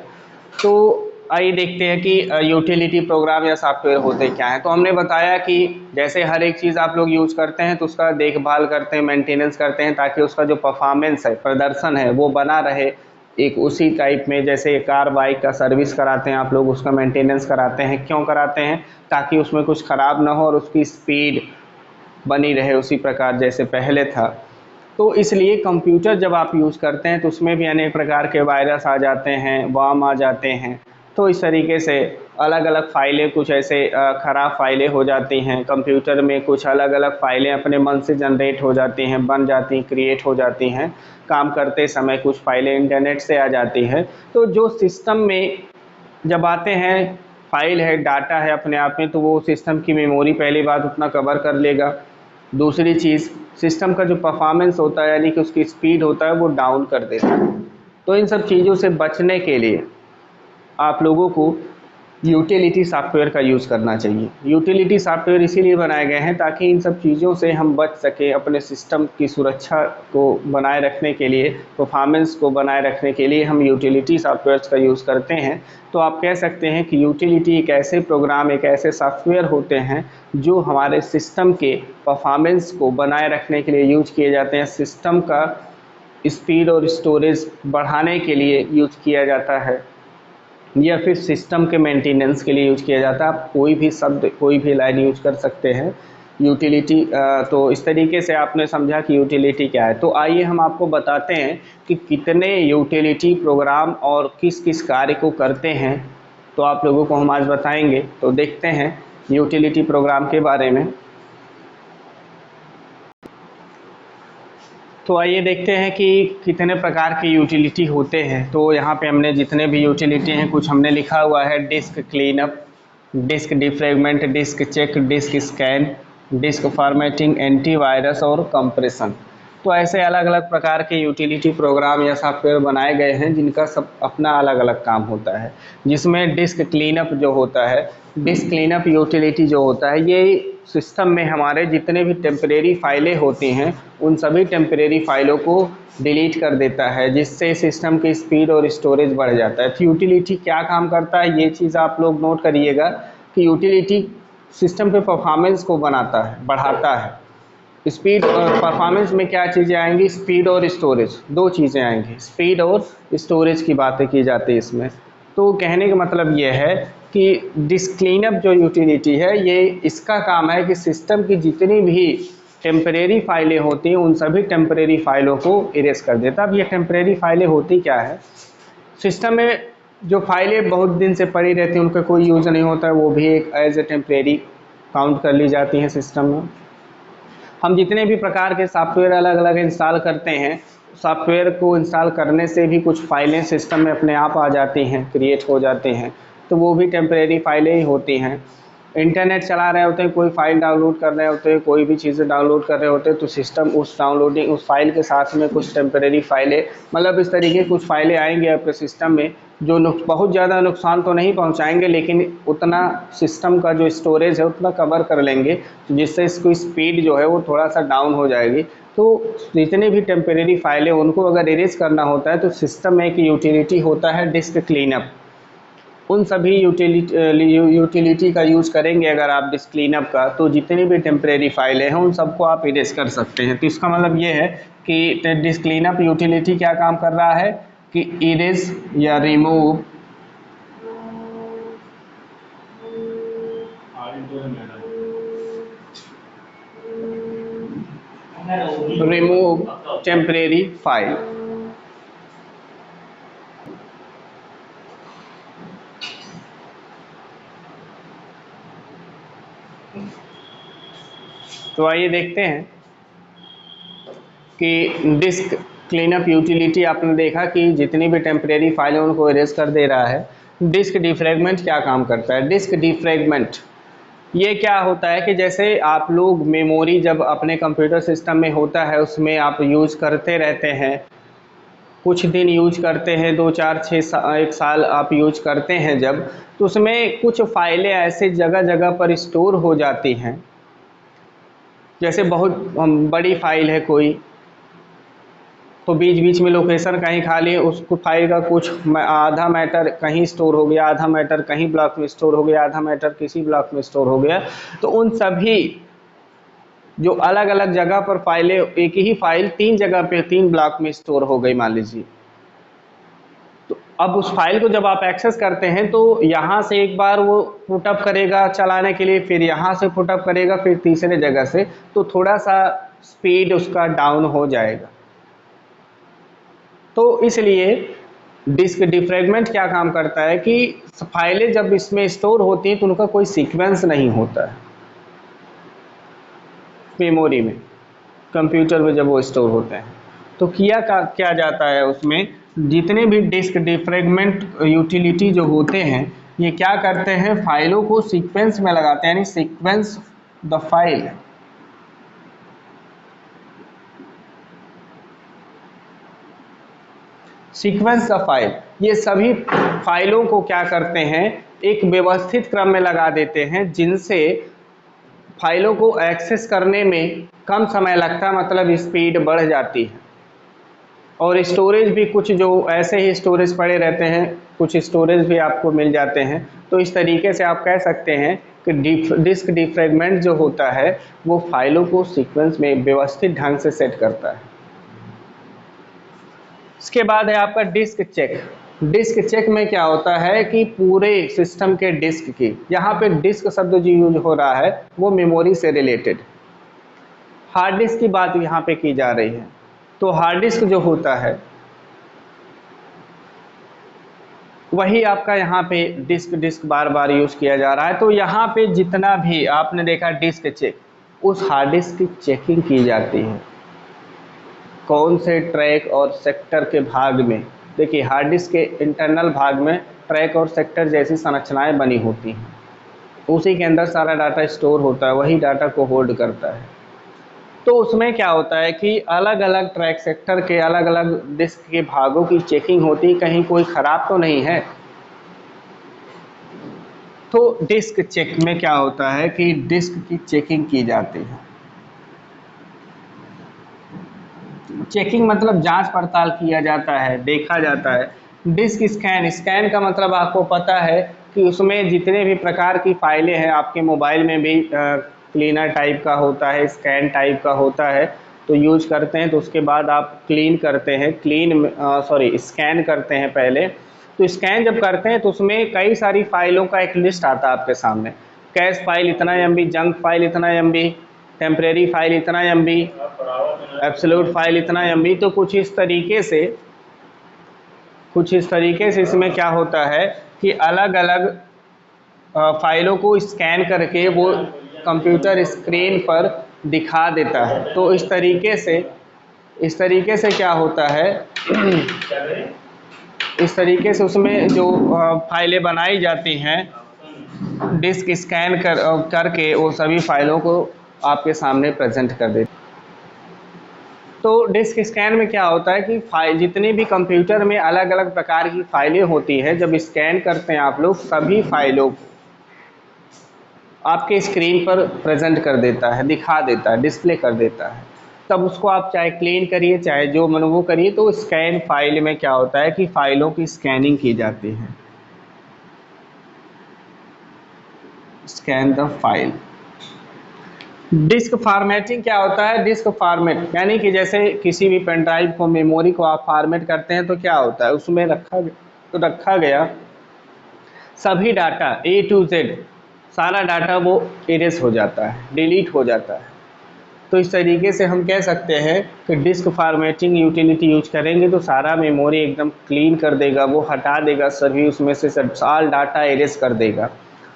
तो आइए देखते हैं कि यूटिलिटी प्रोग्राम या सॉफ्टवेयर होते क्या हैं। तो हमने बताया कि जैसे हर एक चीज़ आप लोग यूज़ करते हैं तो उसका देखभाल करते हैं, मेंटेनेंस करते हैं, ताकि उसका जो परफॉर्मेंस है, प्रदर्शन है, वो बना रहे एक उसी टाइप में। जैसे कार, बाइक का सर्विस कराते हैं आप लोग, उसका मेंटेनेंस कराते हैं। क्यों कराते हैं? ताकि उसमें कुछ ख़राब ना हो और उसकी स्पीड बनी रहे उसी प्रकार जैसे पहले था। तो इसलिए कंप्यूटर जब आप यूज़ करते हैं तो उसमें भी अनेक प्रकार के वायरस आ जाते हैं, वर्म आ जाते हैं। तो इस तरीके से अलग अलग फ़ाइलें, कुछ ऐसे ख़राब फाइलें हो जाती हैं कंप्यूटर में, कुछ अलग अलग फ़ाइलें अपने मन से जनरेट हो जाती हैं, बन जाती, क्रिएट हो जाती हैं काम करते समय। कुछ फ़ाइलें इंटरनेट से आ जाती हैं। तो जो सिस्टम में जब आते हैं, फाइल है, डाटा है अपने आप में, तो वो सिस्टम की मेमोरी पहली बात उतना कवर कर लेगा। दूसरी चीज़, सिस्टम का जो परफॉर्मेंस होता है, यानी कि उसकी स्पीड होता है, वो डाउन कर देता है। तो इन सब चीज़ों से बचने के लिए आप लोगों को यूटिलिटी सॉफ्टवेयर का यूज़ करना चाहिए। यूटिलिटी सॉफ्टवेयर इसीलिए बनाए गए हैं ताकि इन सब चीज़ों से हम बच सकें, अपने सिस्टम की सुरक्षा को बनाए रखने के लिए, परफॉर्मेंस को बनाए रखने के लिए हम यूटिलिटी सॉफ्टवेयर्स का यूज़ करते हैं। तो आप कह सकते हैं कि यूटिलिटी एक ऐसे प्रोग्राम, एक ऐसे सॉफ्टवेयर होते हैं जो हमारे सिस्टम के परफॉर्मेंस को बनाए रखने के लिए यूज किए जाते हैं। सिस्टम का स्पीड और स्टोरेज बढ़ाने के लिए यूज किया जाता है, या फिर सिस्टम के मेंटेनेंस के लिए यूज किया जाता है। आप कोई भी शब्द, कोई भी लाइन यूज कर सकते हैं यूटिलिटी। तो इस तरीके से आपने समझा कि यूटिलिटी क्या है। तो आइए हम आपको बताते हैं कि कितने यूटिलिटी प्रोग्राम और किस किस कार्य को करते हैं। तो आप लोगों को हम आज बताएंगे। तो देखते हैं यूटिलिटी प्रोग्राम के बारे में। तो आइए देखते हैं कि कितने प्रकार के यूटिलिटी होते हैं। तो यहाँ पे हमने जितने भी यूटिलिटी हैं, कुछ हमने लिखा हुआ है: disk cleanup, disk defragment, disk check, disk scan, disk formatting, antivirus और कंप्रेशन। तो ऐसे अलग अलग प्रकार के यूटिलिटी प्रोग्राम या सॉफ्टवेयर बनाए गए हैं जिनका सब अपना अलग अलग काम होता है। जिसमें डिस्क क्लीनअप जो होता है, डिस्क क्लीनअप यूटिलिटी जो होता है, ये सिस्टम में हमारे जितने भी टेम्परेरी फाइलें होती हैं उन सभी टेम्परेरी फाइलों को डिलीट कर देता है, जिससे सिस्टम की स्पीड और स्टोरेज बढ़ जाता है। तो यूटिलिटी क्या काम करता है, ये चीज़ आप लोग नोट करिएगा कि यूटिलिटी सिस्टम के परफॉर्मेंस को बनाता है, बढ़ाता है। स्पीड और परफॉर्मेंस में क्या चीज़ें आएंगी? स्पीड और स्टोरेज, दो चीज़ें आएंगी। स्पीड और स्टोरेज की बातें की जाती है इसमें। तो कहने का मतलब ये है कि डिस्क क्लीनअप जो यूटिलिटी है, ये इसका काम है कि सिस्टम की जितनी भी टेम्परेरी फाइलें होती हैं उन सभी टेम्परेरी फाइलों को इरेज कर देता है। अब ये टेम्परेरी फाइलें होती क्या है? सिस्टम में जो फाइलें बहुत दिन से पड़ी रहती हैं, उनका कोई यूज़ नहीं होता है, वो भी एक एज ए टेम्परेरी काउंट कर ली जाती हैं सिस्टम में। हम जितने भी प्रकार के सॉफ्टवेयर अलग अलग इंस्टॉल करते हैं, सॉफ्टवेयर को इंस्टॉल करने से भी कुछ फाइलें सिस्टम में अपने आप आ जाती हैं, क्रिएट हो जाते हैं, तो वो भी टेम्परेरी फाइलें ही होती हैं। इंटरनेट चला रहे होते हैं, कोई फाइल डाउनलोड कर रहे होते हैं, कोई भी चीज़ें डाउनलोड कर रहे होते हैं, तो सिस्टम उस डाउनलोडिंग उस फाइल के साथ में कुछ टेम्परेरी फाइलें, मतलब इस तरीके की कुछ फाइलें आएंगे आपके सिस्टम में जो बहुत ज़्यादा नुकसान तो नहीं पहुंचाएंगे, लेकिन उतना सिस्टम का जो स्टोरेज है उतना कवर कर लेंगे, तो जिससे इसकी स्पीड जो है वो थोड़ा सा डाउन हो जाएगी। तो जितने भी टेम्परेरी फाइलें उनको अगर इरेज करना होता है तो सिस्टम में एक यूटिलिटी होता है डिस्क क्लीनअप, उन सभी यूटिलिटी का यूज़ करेंगे अगर आप डिस्क क्लीनअप का, तो जितनी भी टेम्परेरी फाइलें हैं उन सबको आप इरेज कर सकते हैं। तो इसका मतलब ये है कि डिस्क क्लीनअप यूटिलिटी क्या काम कर रहा है कि इरेज या रिमूव टेम्परेरी फाइल। तो आइए देखते हैं कि डिस्क क्लीनअप यूटिलिटी आपने देखा कि जितनी भी टेम्परेरी फाइल है उनको इरेज कर दे रहा है। डिस्क डिफ्रैगमेंट क्या काम करता है? डिस्क डिफ्रैगमेंट ये क्या होता है कि जैसे आप लोग मेमोरी जब अपने कंप्यूटर सिस्टम में होता है उसमें आप यूज़ करते रहते हैं, कुछ दिन यूज करते हैं, 2 4 6 1 साल आप यूज करते हैं जब, तो उसमें कुछ फाइलें ऐसे जगह जगह पर स्टोर हो जाती हैं। जैसे बहुत बड़ी फाइल है कोई, तो बीच बीच में लोकेशन कहीं खाली है, उसको फाइल का कुछ आधा मैटर कहीं स्टोर हो गया, आधा मैटर कहीं ब्लॉक में स्टोर हो गया, आधा मैटर किसी ब्लॉक में स्टोर हो गया, तो उन सभी जो अलग अलग जगह पर फाइलें, एक ही फाइल 3 जगह पे 3 ब्लॉक में स्टोर हो गई मान लीजिए, तो अब उस फाइल को जब आप एक्सेस करते हैं तो यहाँ से एक बार वो पुटअप करेगा चलाने के लिए, फिर यहाँ से पुटअप करेगा, फिर तीसरे जगह से, तो थोड़ा सा स्पीड उसका डाउन हो जाएगा। तो इसलिए डिस्क डिफ्रैगमेंट क्या काम करता है कि फाइलें जब इसमें स्टोर होती हैं तो उनका कोई सीक्वेंस नहीं होता है मेमोरी में, कंप्यूटर में जब वो स्टोर होते हैं, तो क्या जाता है उसमें, जितने भी डिस्क डिफ्रैगमेंट यूटिलिटी जो होते हैं ये क्या करते हैं, फाइलों को सीक्वेंस में लगाते हैं, यानी sequence the file. Sequence the file, ये सभी फाइलों को क्या करते हैं, एक व्यवस्थित क्रम में लगा देते हैं, जिनसे फाइलों को एक्सेस करने में कम समय लगता है, मतलब स्पीड बढ़ जाती है। और स्टोरेज भी कुछ जो ऐसे ही स्टोरेज पड़े रहते हैं, कुछ स्टोरेज भी आपको मिल जाते हैं। तो इस तरीके से आप कह सकते हैं कि डिस्क डिफ्रैगमेंट जो होता है वो फाइलों को सीक्वेंस में व्यवस्थित ढंग से सेट करता है। इसके बाद है आपका डिस्क चेक। डिस्क चेक में क्या होता है कि पूरे सिस्टम के डिस्क की, यहाँ पे डिस्क शब्द जो यूज हो रहा है वो मेमोरी से रिलेटेड, हार्ड डिस्क की बात यहाँ पे की जा रही है। तो हार्ड डिस्क जो होता है वही आपका यहाँ पे डिस्क बार बार यूज किया जा रहा है। तो यहाँ पे जितना भी आपने देखा डिस्क चेक, उस हार्ड डिस्क की चेकिंग की जाती है कौन से ट्रैक और सेक्टर के भाग में। देखिए हार्ड डिस्क के इंटरनल भाग में ट्रैक और सेक्टर जैसी संरचनाएं बनी होती हैं, उसी के अंदर सारा डाटा स्टोर होता है, वही डाटा को होल्ड करता है। तो उसमें क्या होता है कि अलग अलग ट्रैक सेक्टर के अलग अलग डिस्क के भागों की चेकिंग होती, कहीं कोई ख़राब तो नहीं है। तो डिस्क चेक में क्या होता है कि डिस्क की चेकिंग की जाती है। चेकिंग मतलब जांच पड़ताल किया जाता है, देखा जाता है। डिस्क स्कैन, स्कैन का मतलब आपको पता है कि उसमें जितने भी प्रकार की फाइलें हैं, आपके मोबाइल में भी क्लीनर टाइप का होता है, स्कैन टाइप का होता है, तो यूज करते हैं, तो उसके बाद आप क्लीन करते हैं, स्कैन करते हैं पहले। तो स्कैन जब करते हैं तो उसमें कई सारी फाइलों का एक लिस्ट आता है आपके सामने, कैश फाइल इतना MB, जंक फाइल इतना MB, टेम्परेरी फाइल इतना MB, एब्सोल्यूट फाइल इतना MB। तो कुछ इस तरीके से इसमें क्या होता है कि अलग अलग फाइलों को स्कैन करके वो कंप्यूटर स्क्रीन पर दिखा देता है। तो इस तरीके से क्या होता है इस तरीके से उसमें जो फाइलें बनाई जाती हैं डिस्क स्कैन करके वो सभी फाइलों को आपके सामने प्रेजेंट कर देता है। तो डिस्क स्कैन में क्या होता है कि फाइल जितने भी कंप्यूटर में अलग अलग प्रकार की फाइलें होती हैं, जब स्कैन करते हैं आप लोग सभी फाइलों को आपके स्क्रीन पर प्रेजेंट कर देता है, दिखा देता है, डिस्प्ले कर देता है। तब उसको आप चाहे क्लीन करिए चाहे जो मन वो करिए, तो स्कैन फाइल में क्या होता है कि फाइलों की स्कैनिंग की जाती है। Scan the file. Disk formatting क्या होता है? डिस्क फॉर्मेट यानी कि जैसे किसी भी पेन ड्राइव को, मेमोरी को आप फॉर्मेट करते हैं तो क्या होता है, उसमें रखा गया सभी डाटा ए टू जेड, सारा डाटा वो इरेज हो जाता है, डिलीट हो जाता है। तो इस तरीके से हम कह सकते हैं कि डिस्क फॉर्मेटिंग यूटिलिटी यूज करेंगे तो सारा मेमोरी एकदम क्लीन कर देगा, वो हटा देगा सभी उसमें से साल डाटा इरेज कर देगा।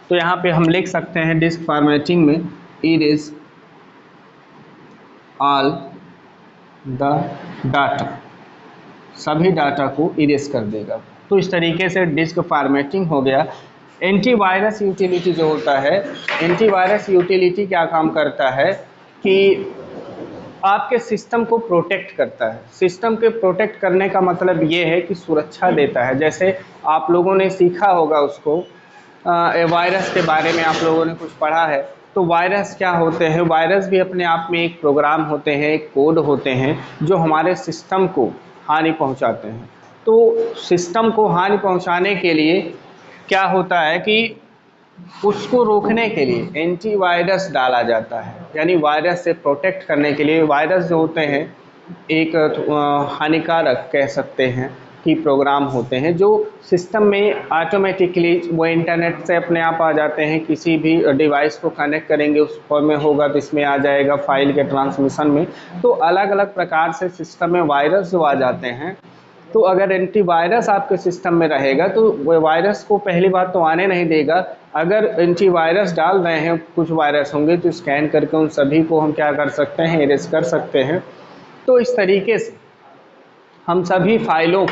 तो यहाँ पे हम लिख सकते हैं डिस्क फॉर्मेटिंग में इरेज ऑल द डाटा, सभी डाटा को इरेज कर देगा। तो इस तरीके से डिस्क फॉर्मेटिंग हो गया। एंटीवायरस यूटिलिटी जो होता है, एंटीवायरस यूटिलिटी क्या काम करता है कि आपके सिस्टम को प्रोटेक्ट करता है। सिस्टम के प्रोटेक्ट करने का मतलब ये है कि सुरक्षा देता है। जैसे आप लोगों ने सीखा होगा उसको, वायरस के बारे में आप लोगों ने कुछ पढ़ा है। तो वायरस क्या होते हैं? वायरस भी अपने आप में एक प्रोग्राम होते हैं, एक कोड होते हैं जो हमारे सिस्टम को हानि पहुंचाते हैं। तो सिस्टम को हानि पहुंचाने के लिए क्या होता है कि उसको रोकने के लिए एंटीवायरस डाला जाता है, यानी वायरस से प्रोटेक्ट करने के लिए। वायरस जो होते हैं एक हानिकारक कह सकते हैं कि प्रोग्राम होते हैं जो सिस्टम में ऑटोमेटिकली वो इंटरनेट से अपने आप आ जाते हैं। किसी भी डिवाइस को कनेक्ट करेंगे उस फॉर्म में होगा तो इसमें आ जाएगा फाइल के ट्रांसमिशन में। तो अलग अलग प्रकार से सिस्टम में वायरस जो आ जाते हैं, तो अगर एंटीवायरस आपके सिस्टम में रहेगा तो वो वायरस को पहली बात तो आने नहीं देगा। अगर एंटीवायरस डाल रहे हैं, कुछ वायरस होंगे तो स्कैन करके उन सभी को हम क्या कर सकते हैं, इरेज कर सकते हैं। तो इस तरीके से हम सभी फाइलों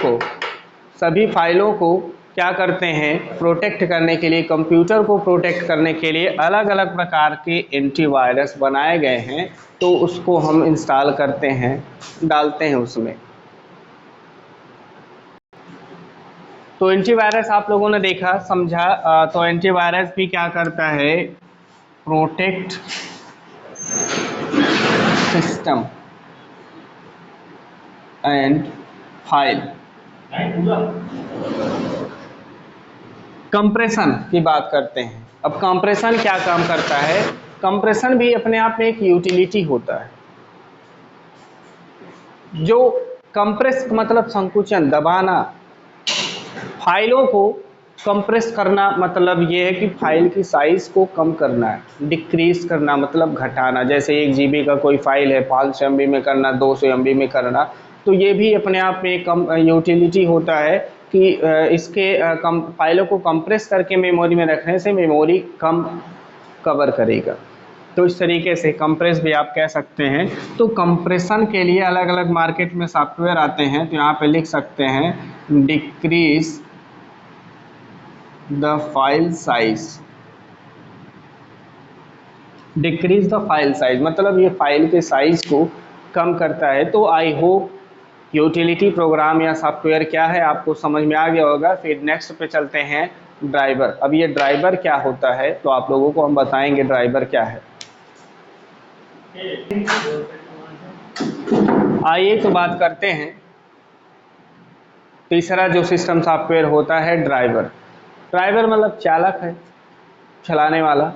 को क्या करते हैं, प्रोटेक्ट करने के लिए, कंप्यूटर को प्रोटेक्ट करने के लिए अलग अलग प्रकार के एंटीवायरस बनाए गए हैं। तो उसको हम इंस्टॉल करते हैं, डालते हैं उसमें। तो एंटीवायरस आप लोगों ने देखा समझा। तो एंटीवायरस भी क्या करता है, protect system and file. Compression की बात करते हैं। अब कंप्रेशन क्या काम करता है? कंप्रेशन भी अपने आप में एक यूटिलिटी होता है। जो कंप्रेस मतलब संकुचन, दबाना, फाइलों को कंप्रेस करना मतलब ये है कि फाइल की साइज को कम करना है, डिक्रीज करना मतलब घटाना। जैसे 1 GB का कोई फाइल है 500 MB में करना, 200 MB में करना। तो ये भी अपने आप में कम यूटिलिटी होता है कि इसके कम फाइलों को कंप्रेस करके मेमोरी में रखने से मेमोरी कम कवर करेगा। तो इस तरीके से कंप्रेस भी आप कह सकते हैं। तो कंप्रेशन के लिए अलग अलग मार्केट में सॉफ्टवेयर आते हैं। तो यहाँ पे लिख सकते हैं decrease the file size. Decrease the file size मतलब ये फाइल के साइज को कम करता है। तो आई होप यूटिलिटी प्रोग्राम या सॉफ्टवेयर क्या है आपको समझ में आ गया होगा। फिर नेक्स्ट पे चलते हैं ड्राइवर। अब ये ड्राइवर क्या होता है तो आप लोगों को हम बताएंगे ड्राइवर क्या है। आइए तो बात करते हैं तीसरा जो सिस्टम सॉफ्टवेयर होता है ड्राइवर। ड्राइवर मतलब चालक है, चलाने वाला।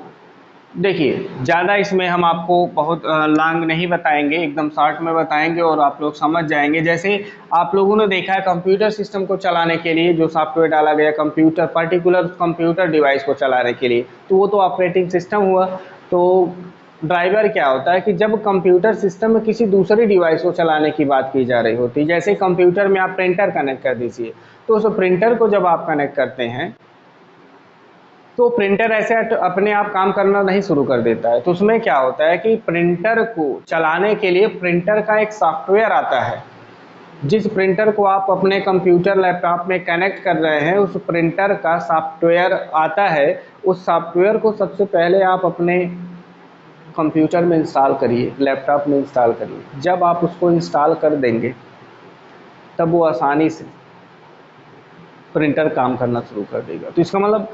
देखिए ज़्यादा इसमें हम आपको बहुत लॉन्ग नहीं बताएंगे, एकदम शॉर्ट में बताएंगे और आप लोग समझ जाएंगे। जैसे आप लोगों ने देखा है कंप्यूटर सिस्टम को चलाने के लिए जो सॉफ्टवेयर डाला गया, कंप्यूटर पर्टिकुलर कंप्यूटर डिवाइस को चलाने के लिए, तो वो तो ऑपरेटिंग सिस्टम हुआ। तो ड्राइवर क्या होता है कि जब कंप्यूटर सिस्टम में किसी दूसरी डिवाइस को चलाने की बात की जा रही होती है, जैसे कंप्यूटर में आप प्रिंटर कनेक्ट कर दीजिए, तो उस प्रिंटर को जब आप कनेक्ट करते हैं तो प्रिंटर ऐसे अपने आप काम करना नहीं शुरू कर देता है। तो उसमें क्या होता है कि प्रिंटर को चलाने के लिए प्रिंटर का एक सॉफ्टवेयर आता है। जिस प्रिंटर को आप अपने कंप्यूटर लैपटॉप में कनेक्ट कर रहे हैं उस प्रिंटर का सॉफ्टवेयर आता है उस सॉफ्टवेयर को सबसे पहले आप अपने कंप्यूटर में इंस्टॉल करिए, लैपटॉप में इंस्टॉल करिए। जब आप उसको इंस्टॉल कर देंगे तब वो आसानी से प्रिंटर काम करना शुरू कर देगा। तो इसका मतलब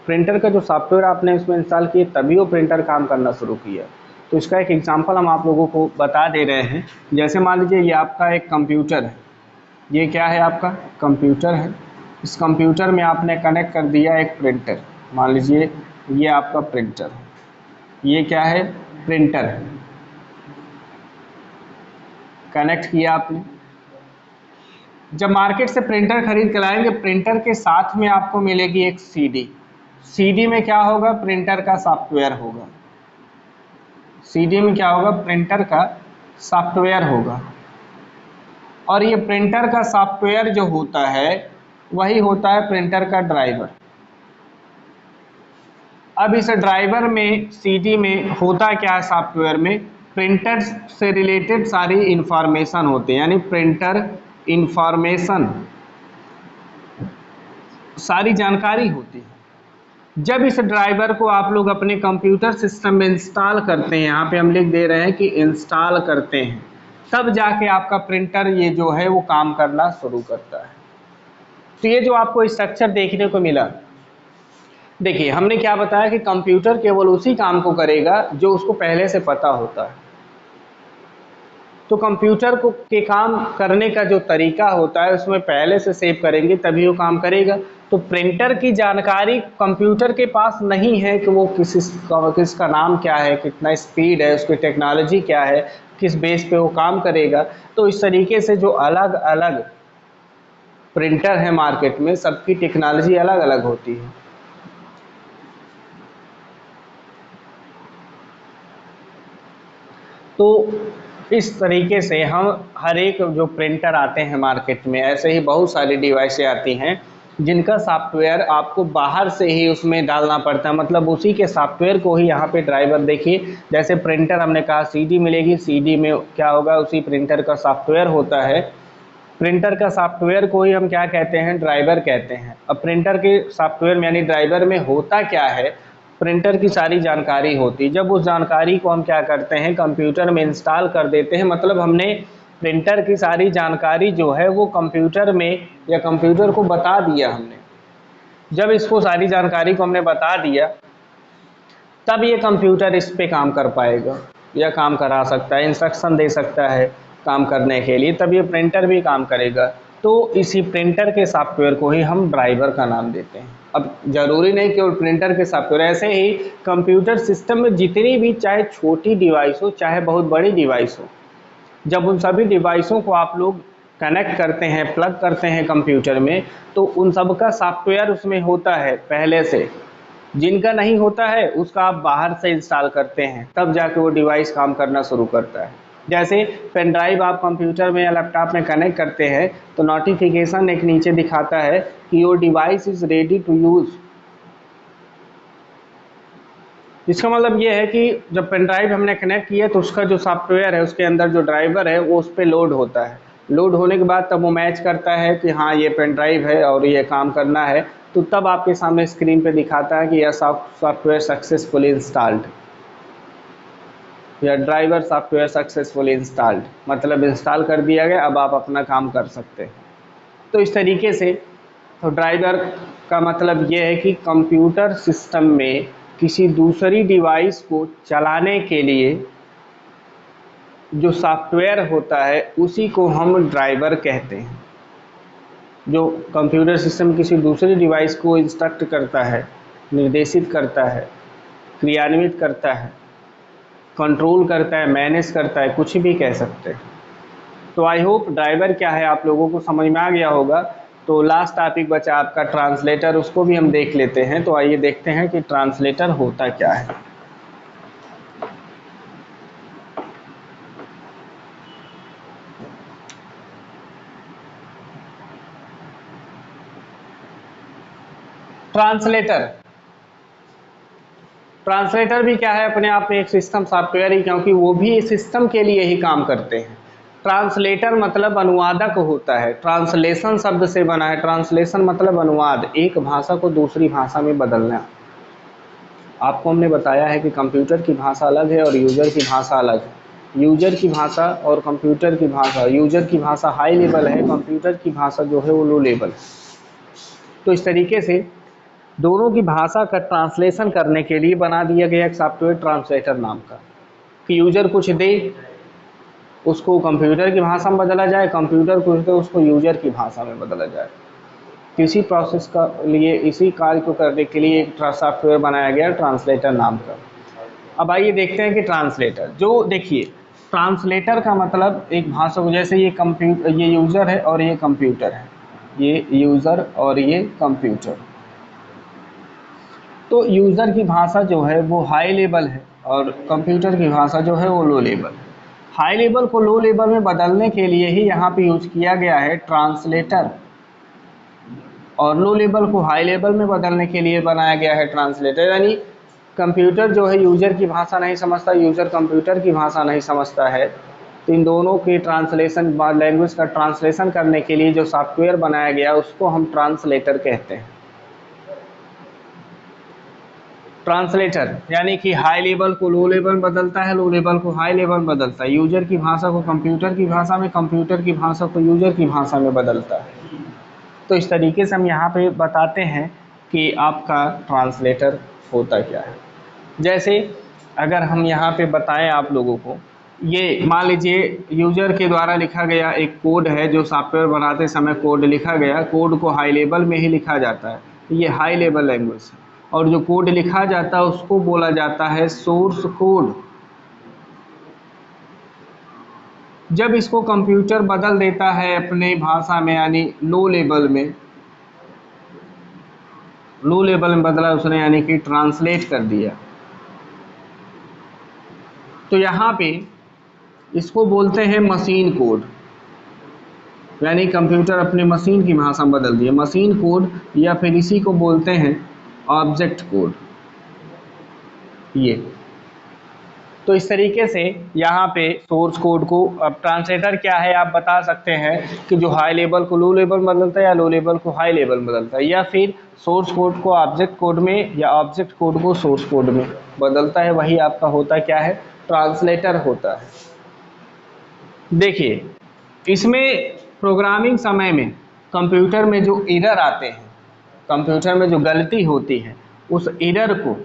प्रिंटर का जो सॉफ्टवेयर आपने इसमें इंस्टॉल किए तभी वो प्रिंटर काम करना शुरू किया। तो इसका एक एग्जांपल हम आप लोगों को बता दे रहे हैं। जैसे मान लीजिए ये आपका एक कंप्यूटर है, ये क्या है आपका कंप्यूटर है। इस कंप्यूटर में आपने कनेक्ट कर दिया एक प्रिंटर, मान लीजिए ये आपका प्रिंटर है, ये क्या है प्रिंटर है, कनेक्ट किया आपने। जब मार्केट से प्रिंटर खरीद कर लाएंगे, प्रिंटर के साथ में आपको मिलेगी एक सीडी। सीडी में क्या होगा, प्रिंटर का सॉफ्टवेयर होगा। सीडी में क्या होगा, प्रिंटर का सॉफ्टवेयर होगा। और ये प्रिंटर का सॉफ्टवेयर जो होता है वही होता है प्रिंटर का ड्राइवर। अब इस ड्राइवर में सीडी में होता क्या है, सॉफ्टवेयर में प्रिंटर से रिलेटेड सारी इंफॉर्मेशन होती है, यानी प्रिंटर इंफॉर्मेशन सारी जानकारी होती है। जब इस ड्राइवर को आप लोग अपने कंप्यूटर सिस्टम में इंस्टॉल करते हैं, यहाँ पे हम लिख दे रहे हैं कि इंस्टॉल करते हैं, तब जाके आपका प्रिंटर ये जो है वो काम करना शुरू करता है। तो ये जो आपको स्ट्रक्चर देखने को मिला, देखिए हमने क्या बताया कि कंप्यूटर केवल उसी काम को करेगा जो उसको पहले से पता होता है। तो कंप्यूटर को के काम करने का जो तरीका होता है उसमें पहले से सेव करेंगे तभी वो काम करेगा। तो प्रिंटर की जानकारी कंप्यूटर के पास नहीं है कि वो किसका नाम क्या है, कितना स्पीड है, उसकी टेक्नोलॉजी क्या है, किस बेस पे वो काम करेगा। तो इस तरीके से जो अलग अलग प्रिंटर है मार्केट में, सबकी टेक्नोलॉजी अलग अलग होती है। तो इस तरीके से हम हर एक जो प्रिंटर आते हैं मार्केट में, ऐसे ही बहुत सारी डिवाइसें आती हैं जिनका सॉफ्टवेयर आपको बाहर से ही उसमें डालना पड़ता है, मतलब उसी के सॉफ्टवेयर को ही यहाँ पे ड्राइवर देखिए। जैसे प्रिंटर हमने कहा सीडी मिलेगी, सीडी में क्या होगा, उसी प्रिंटर का सॉफ्टवेयर होता है। प्रिंटर का सॉफ्टवेयर को ही हम क्या कहते हैं, ड्राइवर कहते हैं। अब प्रिंटर के सॉफ्टवेयर में यानी ड्राइवर में होता क्या है, प्रिंटर की सारी जानकारी होती है। जब उस जानकारी को हम क्या करते हैं, कंप्यूटर में इंस्टॉल कर देते हैं, मतलब हमने प्रिंटर की सारी जानकारी जो है वो कंप्यूटर में या कंप्यूटर को बता दिया हमने। जब इसको सारी जानकारी को हमने बता दिया तब ये कंप्यूटर इस पे काम कर पाएगा या काम करा सकता है, इंस्ट्रक्शन दे सकता है काम करने के लिए, तब ये प्रिंटर भी काम करेगा। तो इसी प्रिंटर के सॉफ्टवेयर को ही हम ड्राइवर का नाम देते हैं। अब जरूरी नहीं कि वो प्रिंटर के सॉफ्टवेयर, ऐसे ही कंप्यूटर सिस्टम में जितनी भी चाहे छोटी डिवाइस हो चाहे बहुत बड़ी डिवाइस हो, जब उन सभी डिवाइसों को आप लोग कनेक्ट करते हैं, प्लग करते हैं कंप्यूटर में, तो उन सब का सॉफ्टवेयर उसमें होता है पहले से। जिनका नहीं होता है उसका आप बाहर से इंस्टॉल करते हैं, तब जाके वो डिवाइस काम करना शुरू करता है। जैसे पेन ड्राइव आप कंप्यूटर में या लैपटॉप में कनेक्ट करते हैं तो नोटिफिकेशन एक नीचे दिखाता है कि your device is ready to use. इसका मतलब ये है कि जब पेन ड्राइव हमने कनेक्ट किया तो उसका जो सॉफ्टवेयर है, उसके अंदर जो ड्राइवर है वो उस पर लोड होता है। लोड होने के बाद तब वो मैच करता है कि हाँ ये पेन ड्राइव है और ये काम करना है, तो तब आपके सामने स्क्रीन पे दिखाता है कि यह सॉफ्टवेयर सक्सेसफुली इंस्टॉल्ड या ड्राइवर सॉफ्टवेयर सक्सेसफुली इंस्टॉल्ड, मतलब इंस्टॉल कर दिया गया, अब आप अपना काम कर सकते हैं। तो इस तरीके से तो ड्राइवर का मतलब ये है कि कंप्यूटर सिस्टम में किसी दूसरी डिवाइस को चलाने के लिए जो सॉफ्टवेयर होता है उसी को हम ड्राइवर कहते हैं। जो कंप्यूटर सिस्टम किसी दूसरी डिवाइस को इंस्ट्रक्ट करता है, निर्देशित करता है, क्रियान्वित करता है, कंट्रोल करता है, मैनेज करता है, कुछ भी कह सकते हैं। तो आई होप ड्राइवर क्या है आप लोगों को समझ में आ गया होगा। तो लास्ट टॉपिक बचा आपका ट्रांसलेटर, उसको भी हम देख लेते हैं। तो आइए देखते हैं कि ट्रांसलेटर होता क्या है। ट्रांसलेटर भी क्या है, अपने आप में एक सिस्टम सॉफ्टवेयर ही, क्योंकि वो भी सिस्टम के लिए ही काम करते हैं। ट्रांसलेटर मतलब अनुवादक होता है, ट्रांसलेशन शब्द से बना है। ट्रांसलेशन मतलब अनुवाद, एक भाषा को दूसरी भाषा में बदलना। आपको हमने बताया है कि कंप्यूटर की भाषा अलग है और यूज़र की भाषा अलग है। यूज़र की भाषा और कंप्यूटर की भाषा, यूज़र की भाषा हाई लेवल है, कंप्यूटर की भाषा जो है वो लो लेवल है। तो इस तरीके से दोनों की भाषा का ट्रांसलेशन करने के लिए बना दिया गया एक सॉफ्टवेयर ट्रांसलेटर नाम का, कि यूज़र कुछ दे, उसको कंप्यूटर की भाषा में बदला जाए, कंप्यूटर कुछ दे, उसको यूज़र की भाषा में बदला जाए। किसी प्रोसेस का लिए, इसी कार्य को करने के लिए एक सॉफ्टवेयर बनाया गया ट्रांसलेटर नाम का। अब आइए देखते हैं कि ट्रांसलेटर, जो देखिए ट्रांसलेटर का मतलब एक भाषा को, जैसे ये यूज़र है और ये कंप्यूटर है, ये यूज़र और ये कंप्यूटर। तो यूज़र की भाषा जो है वो हाई लेवल है और कंप्यूटर की भाषा जो है वो लो लेवल है। हाई लेवल को लो लेवल में बदलने के लिए ही यहाँ पे यूज किया गया है ट्रांसलेटर, और लो लेवल को हाई लेवल में बदलने के लिए बनाया गया है ट्रांसलेटर। यानी कंप्यूटर जो है यूज़र की भाषा नहीं समझता, यूज़र कंप्यूटर की भाषा नहीं समझता है, तो इन दोनों के ट्रांसलेशन, लैंग्वेज का ट्रांसलेशन करने के लिए जो सॉफ्टवेयर बनाया गया उसको हम ट्रांसलेटर कहते हैं। ट्रांसलेटर यानी कि हाई लेवल को लो लेवल में बदलता है, लो लेवल को हाई लेवल में बदलता है, यूज़र की भाषा को कंप्यूटर की भाषा में, कंप्यूटर की भाषा को यूज़र की भाषा में बदलता है। तो इस तरीके से हम यहाँ पे बताते हैं कि आपका ट्रांसलेटर होता क्या है। जैसे अगर हम यहाँ पे बताएं आप लोगों को, ये मान लीजिए यूज़र के द्वारा लिखा गया एक कोड है, जो सॉफ्टवेयर बनाते समय कोड लिखा गया, कोड को हाई लेवल में ही लिखा जाता है, ये हाई लेवल लैंग्वेज है। और जो कोड लिखा जाता है उसको बोला जाता है सोर्स कोड। जब इसको कंप्यूटर बदल देता है अपने भाषा में, यानी लो लेवल में, लो लेवल में बदला उसने, यानी कि ट्रांसलेट कर दिया, तो यहाँ पे इसको बोलते हैं मशीन कोड। यानी कंप्यूटर अपने मशीन की भाषा में बदल दिया, मशीन कोड, या फिर इसी को बोलते हैं ऑब्जेक्ट कोड। ये तो इस तरीके से यहाँ पे सोर्स कोड को, अब ट्रांसलेटर क्या है आप बता सकते हैं कि जो हाई लेवल को लो लेवल में बदलता है, या लो लेवल को हाई लेवल में बदलता है, या फिर सोर्स कोड को ऑब्जेक्ट कोड में, या ऑब्जेक्ट कोड को सोर्स कोड में बदलता है, वही आपका होता क्या है, ट्रांसलेटर होता है। देखिए इसमें प्रोग्रामिंग समय में कंप्यूटर में जो एरर आते हैं, कंप्यूटर में जो गलती होती है, उस एरर को,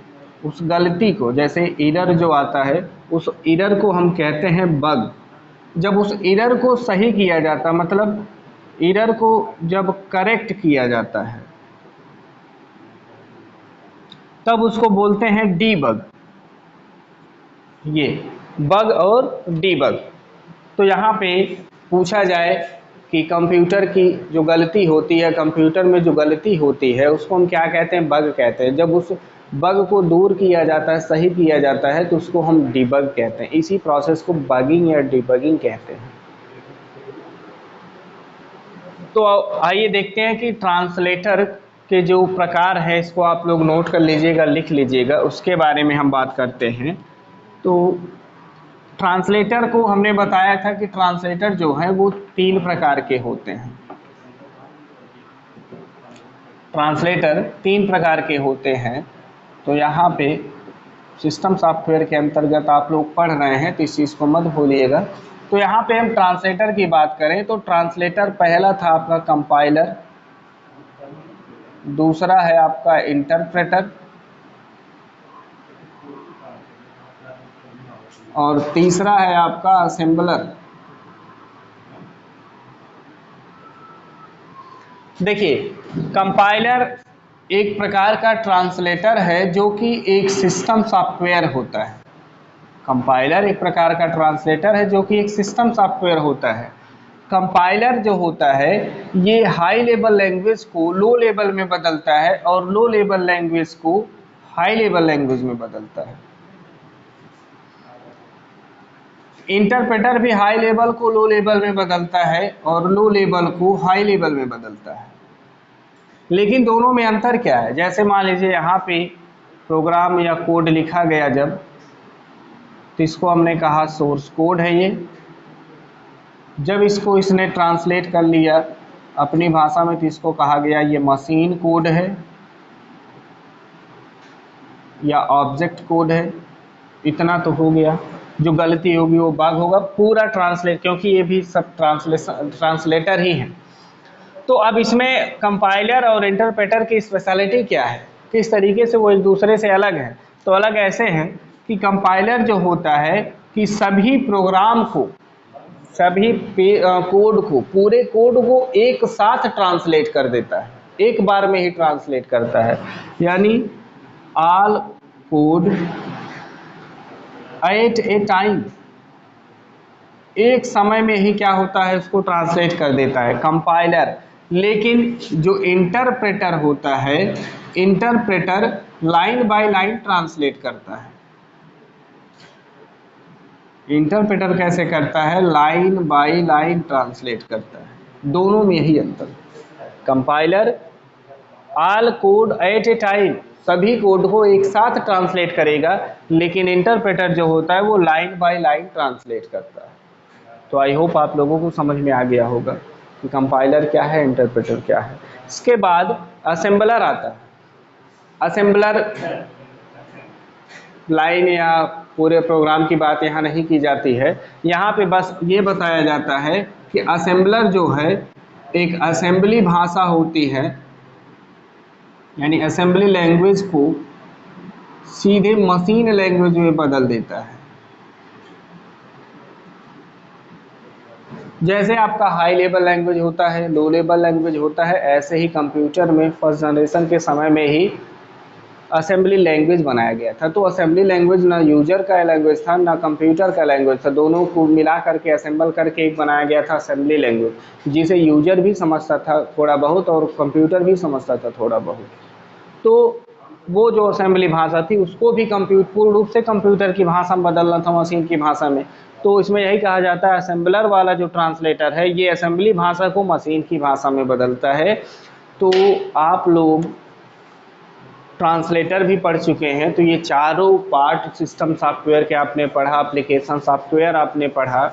उस गलती को, जैसे एरर जो आता है उस एरर को हम कहते हैं बग। जब उस एरर को सही किया जाता, मतलब एरर को जब करेक्ट किया जाता है, तब उसको बोलते हैं डीबग। ये बग और डीबग। तो यहाँ पे पूछा जाए कि कंप्यूटर की जो गलती होती है, कंप्यूटर में जो गलती होती है उसको हम क्या कहते हैं, बग कहते हैं। जब उस बग को दूर किया जाता है, सही किया जाता है, तो उसको हम डिबग कहते हैं। इसी प्रोसेस को बगिंग या डिबगिंग कहते हैं। तो आइए देखते हैं कि ट्रांसलेटर के जो प्रकार है, इसको आप लोग नोट कर लीजिएगा, लिख लीजिएगा, उसके बारे में हम बात करते हैं। तो ट्रांसलेटर को हमने बताया था कि ट्रांसलेटर जो है वो 3 प्रकार के होते हैं। ट्रांसलेटर 3 प्रकार के होते हैं। तो यहाँ पे सिस्टम सॉफ्टवेयर के अंतर्गत आप लोग पढ़ रहे हैं, तो इस चीज़ को मत भूलिएगा। तो यहाँ पे हम ट्रांसलेटर की बात करें तो ट्रांसलेटर पहला था आपका कंपाइलर, दूसरा है आपका इंटरप्रेटर, और तीसरा है आपका असेंबलर। देखिए कंपाइलर एक प्रकार का ट्रांसलेटर है जो कि एक सिस्टम सॉफ्टवेयर होता है। कंपाइलर एक प्रकार का ट्रांसलेटर है जो कि एक सिस्टम सॉफ्टवेयर होता है। कंपाइलर जो होता है ये हाई लेवल लैंग्वेज को लो लेवल में बदलता है और लो लेवल लैंग्वेज को हाई लेवल लैंग्वेज में बदलता है। इंटरप्रेटर भी हाई लेवल को लो लेवल में बदलता है और लो लेवल को हाई लेवल में बदलता है। लेकिन दोनों में अंतर क्या है, जैसे मान लीजिए यहाँ पे प्रोग्राम या कोड लिखा गया जब, तो इसको हमने कहा सोर्स कोड है ये। जब इसको इसने ट्रांसलेट कर लिया अपनी भाषा में, तो इसको कहा गया ये मशीन कोड है। या ऑब्जेक्ट कोड है, इतना तो हो गया। जो गलती होगी वो बग होगा, पूरा ट्रांसलेट, क्योंकि ये भी सब ट्रांसलेटर ही हैं। तो अब इसमें कंपाइलर और इंटरप्रेटर की स्पेशलिटी क्या है, किस तरीके से वो एक दूसरे से अलग है। तो अलग ऐसे हैं कि कंपाइलर जो होता है कि सभी प्रोग्राम को, सभी कोड को, पूरे कोड को एक साथ ट्रांसलेट कर देता है, एक बार में ही ट्रांसलेट करता है। यानी all code at a time, एक समय में ही क्या होता है, उसको ट्रांसलेट कर देता है कंपाइलर। लेकिन जो इंटरप्रेटर होता है, interpreter line by line translate करता है। इंटरप्रेटर कैसे करता है, लाइन बाय लाइन ट्रांसलेट करता है। दोनों में यही अंतर। Compiler all code at a time, सभी कोड को एक साथ ट्रांसलेट करेगा, लेकिन इंटरप्रेटर जो होता है वो लाइन बाय लाइन ट्रांसलेट करता है। तो आई होप आप लोगों को समझ में आ गया होगा कि कंपाइलर क्या है, इंटरप्रेटर क्या है। इसके बाद असेंबलर आता है। असेंबलर लाइन या पूरे प्रोग्राम की बात यहाँ नहीं की जाती है, यहाँ पे बस ये बताया जाता है कि असेंबलर जो है एक असेंबली भाषा होती है, यानी असेंबली लैंग्वेज को सीधे मशीन लैंग्वेज में बदल देता है। जैसे आपका हाई लेवल लैंग्वेज होता है, लो लेवल लैंग्वेज होता है, ऐसे ही कंप्यूटर में फर्स्ट जनरेशन के समय में ही असेंबली लैंग्वेज बनाया गया था। तो असेंबली लैंग्वेज ना यूजर का लैंग्वेज था, ना कंप्यूटर का लैंग्वेज था, दोनों को मिला करके असेंबल करके एक बनाया गया था असेंबली लैंग्वेज, जिसे यूजर भी समझता था थोड़ा बहुत और कंप्यूटर भी समझता था थोड़ा बहुत। तो वो जो असेंबली भाषा थी उसको भी पूर्ण रूप से कंप्यूटर की भाषा में बदलना था, मशीन की भाषा में। तो इसमें यही कहा जाता है असेंबलर वाला जो ट्रांसलेटर है ये असेंबली भाषा को मशीन की भाषा में बदलता है। तो आप लोग ट्रांसलेटर भी पढ़ चुके हैं, तो ये चारों पार्ट सिस्टम सॉफ्टवेयर के आपने पढ़ा, एप्लीकेशन सॉफ्टवेयर आपने पढ़ा।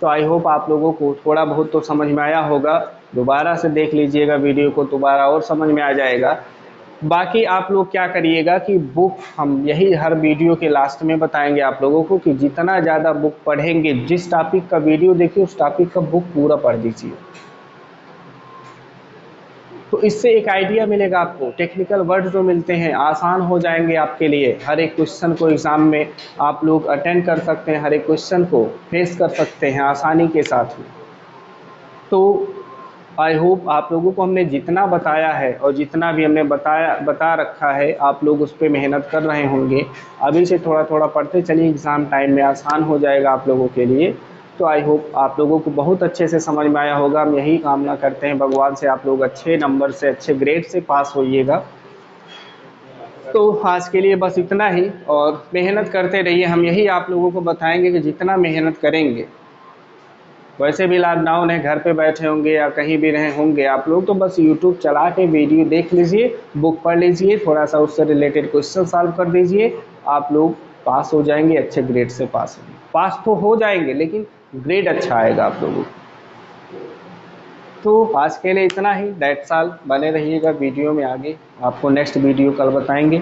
तो आई होप आप लोगों को थोड़ा बहुत तो समझ में आया होगा। दोबारा से देख लीजिएगा वीडियो को, दोबारा और समझ में आ जाएगा। बाकी आप लोग क्या करिएगा कि बुक, हम यही हर वीडियो के लास्ट में बताएंगे आप लोगों को कि जितना ज़्यादा बुक पढ़ेंगे, जिस टॉपिक का वीडियो देखिए उस टॉपिक का बुक पूरा पढ़ दीजिए, तो इससे एक आइडिया मिलेगा आपको। टेक्निकल वर्ड जो मिलते हैं आसान हो जाएंगे आपके लिए। हर एक क्वेश्चन को एग्ज़ाम में आप लोग अटेंड कर सकते हैं, हर एक क्वेश्चन को फेस कर सकते हैं आसानी के साथ में। तो आई होप आप लोगों को हमने जितना बताया है और जितना भी हमने बता रखा है आप लोग उस पर मेहनत कर रहे होंगे। अभी से थोड़ा थोड़ा पढ़ते चलिए, एग्ज़ाम टाइम में आसान हो जाएगा आप लोगों के लिए। तो आई होप आप लोगों को बहुत अच्छे से समझ में आया होगा। हम यही कामना करते हैं भगवान से आप लोग अच्छे नंबर से, अच्छे ग्रेड से पास होइएगा। तो आज के लिए बस इतना ही, और मेहनत करते रहिए। हम यही आप लोगों को बताएंगे कि जितना मेहनत करेंगे, वैसे भी लॉकडाउन है, घर पे बैठे होंगे या कहीं भी रहे होंगे आप लोग, तो बस यूट्यूब चला के वीडियो देख लीजिए, बुक पढ़ लीजिए, थोड़ा सा उससे रिलेटेड क्वेश्चन सॉल्व कर दीजिए, आप लोग पास हो जाएंगे, अच्छे ग्रेड से पास होंगे। पास तो हो जाएंगे लेकिन ग्रेड अच्छा आएगा आप लोगों को। तो आज के लिए इतना ही, दैट्स ऑल। बने रहिएगा वीडियो में, आगे आपको नेक्स्ट वीडियो कल बताएंगे।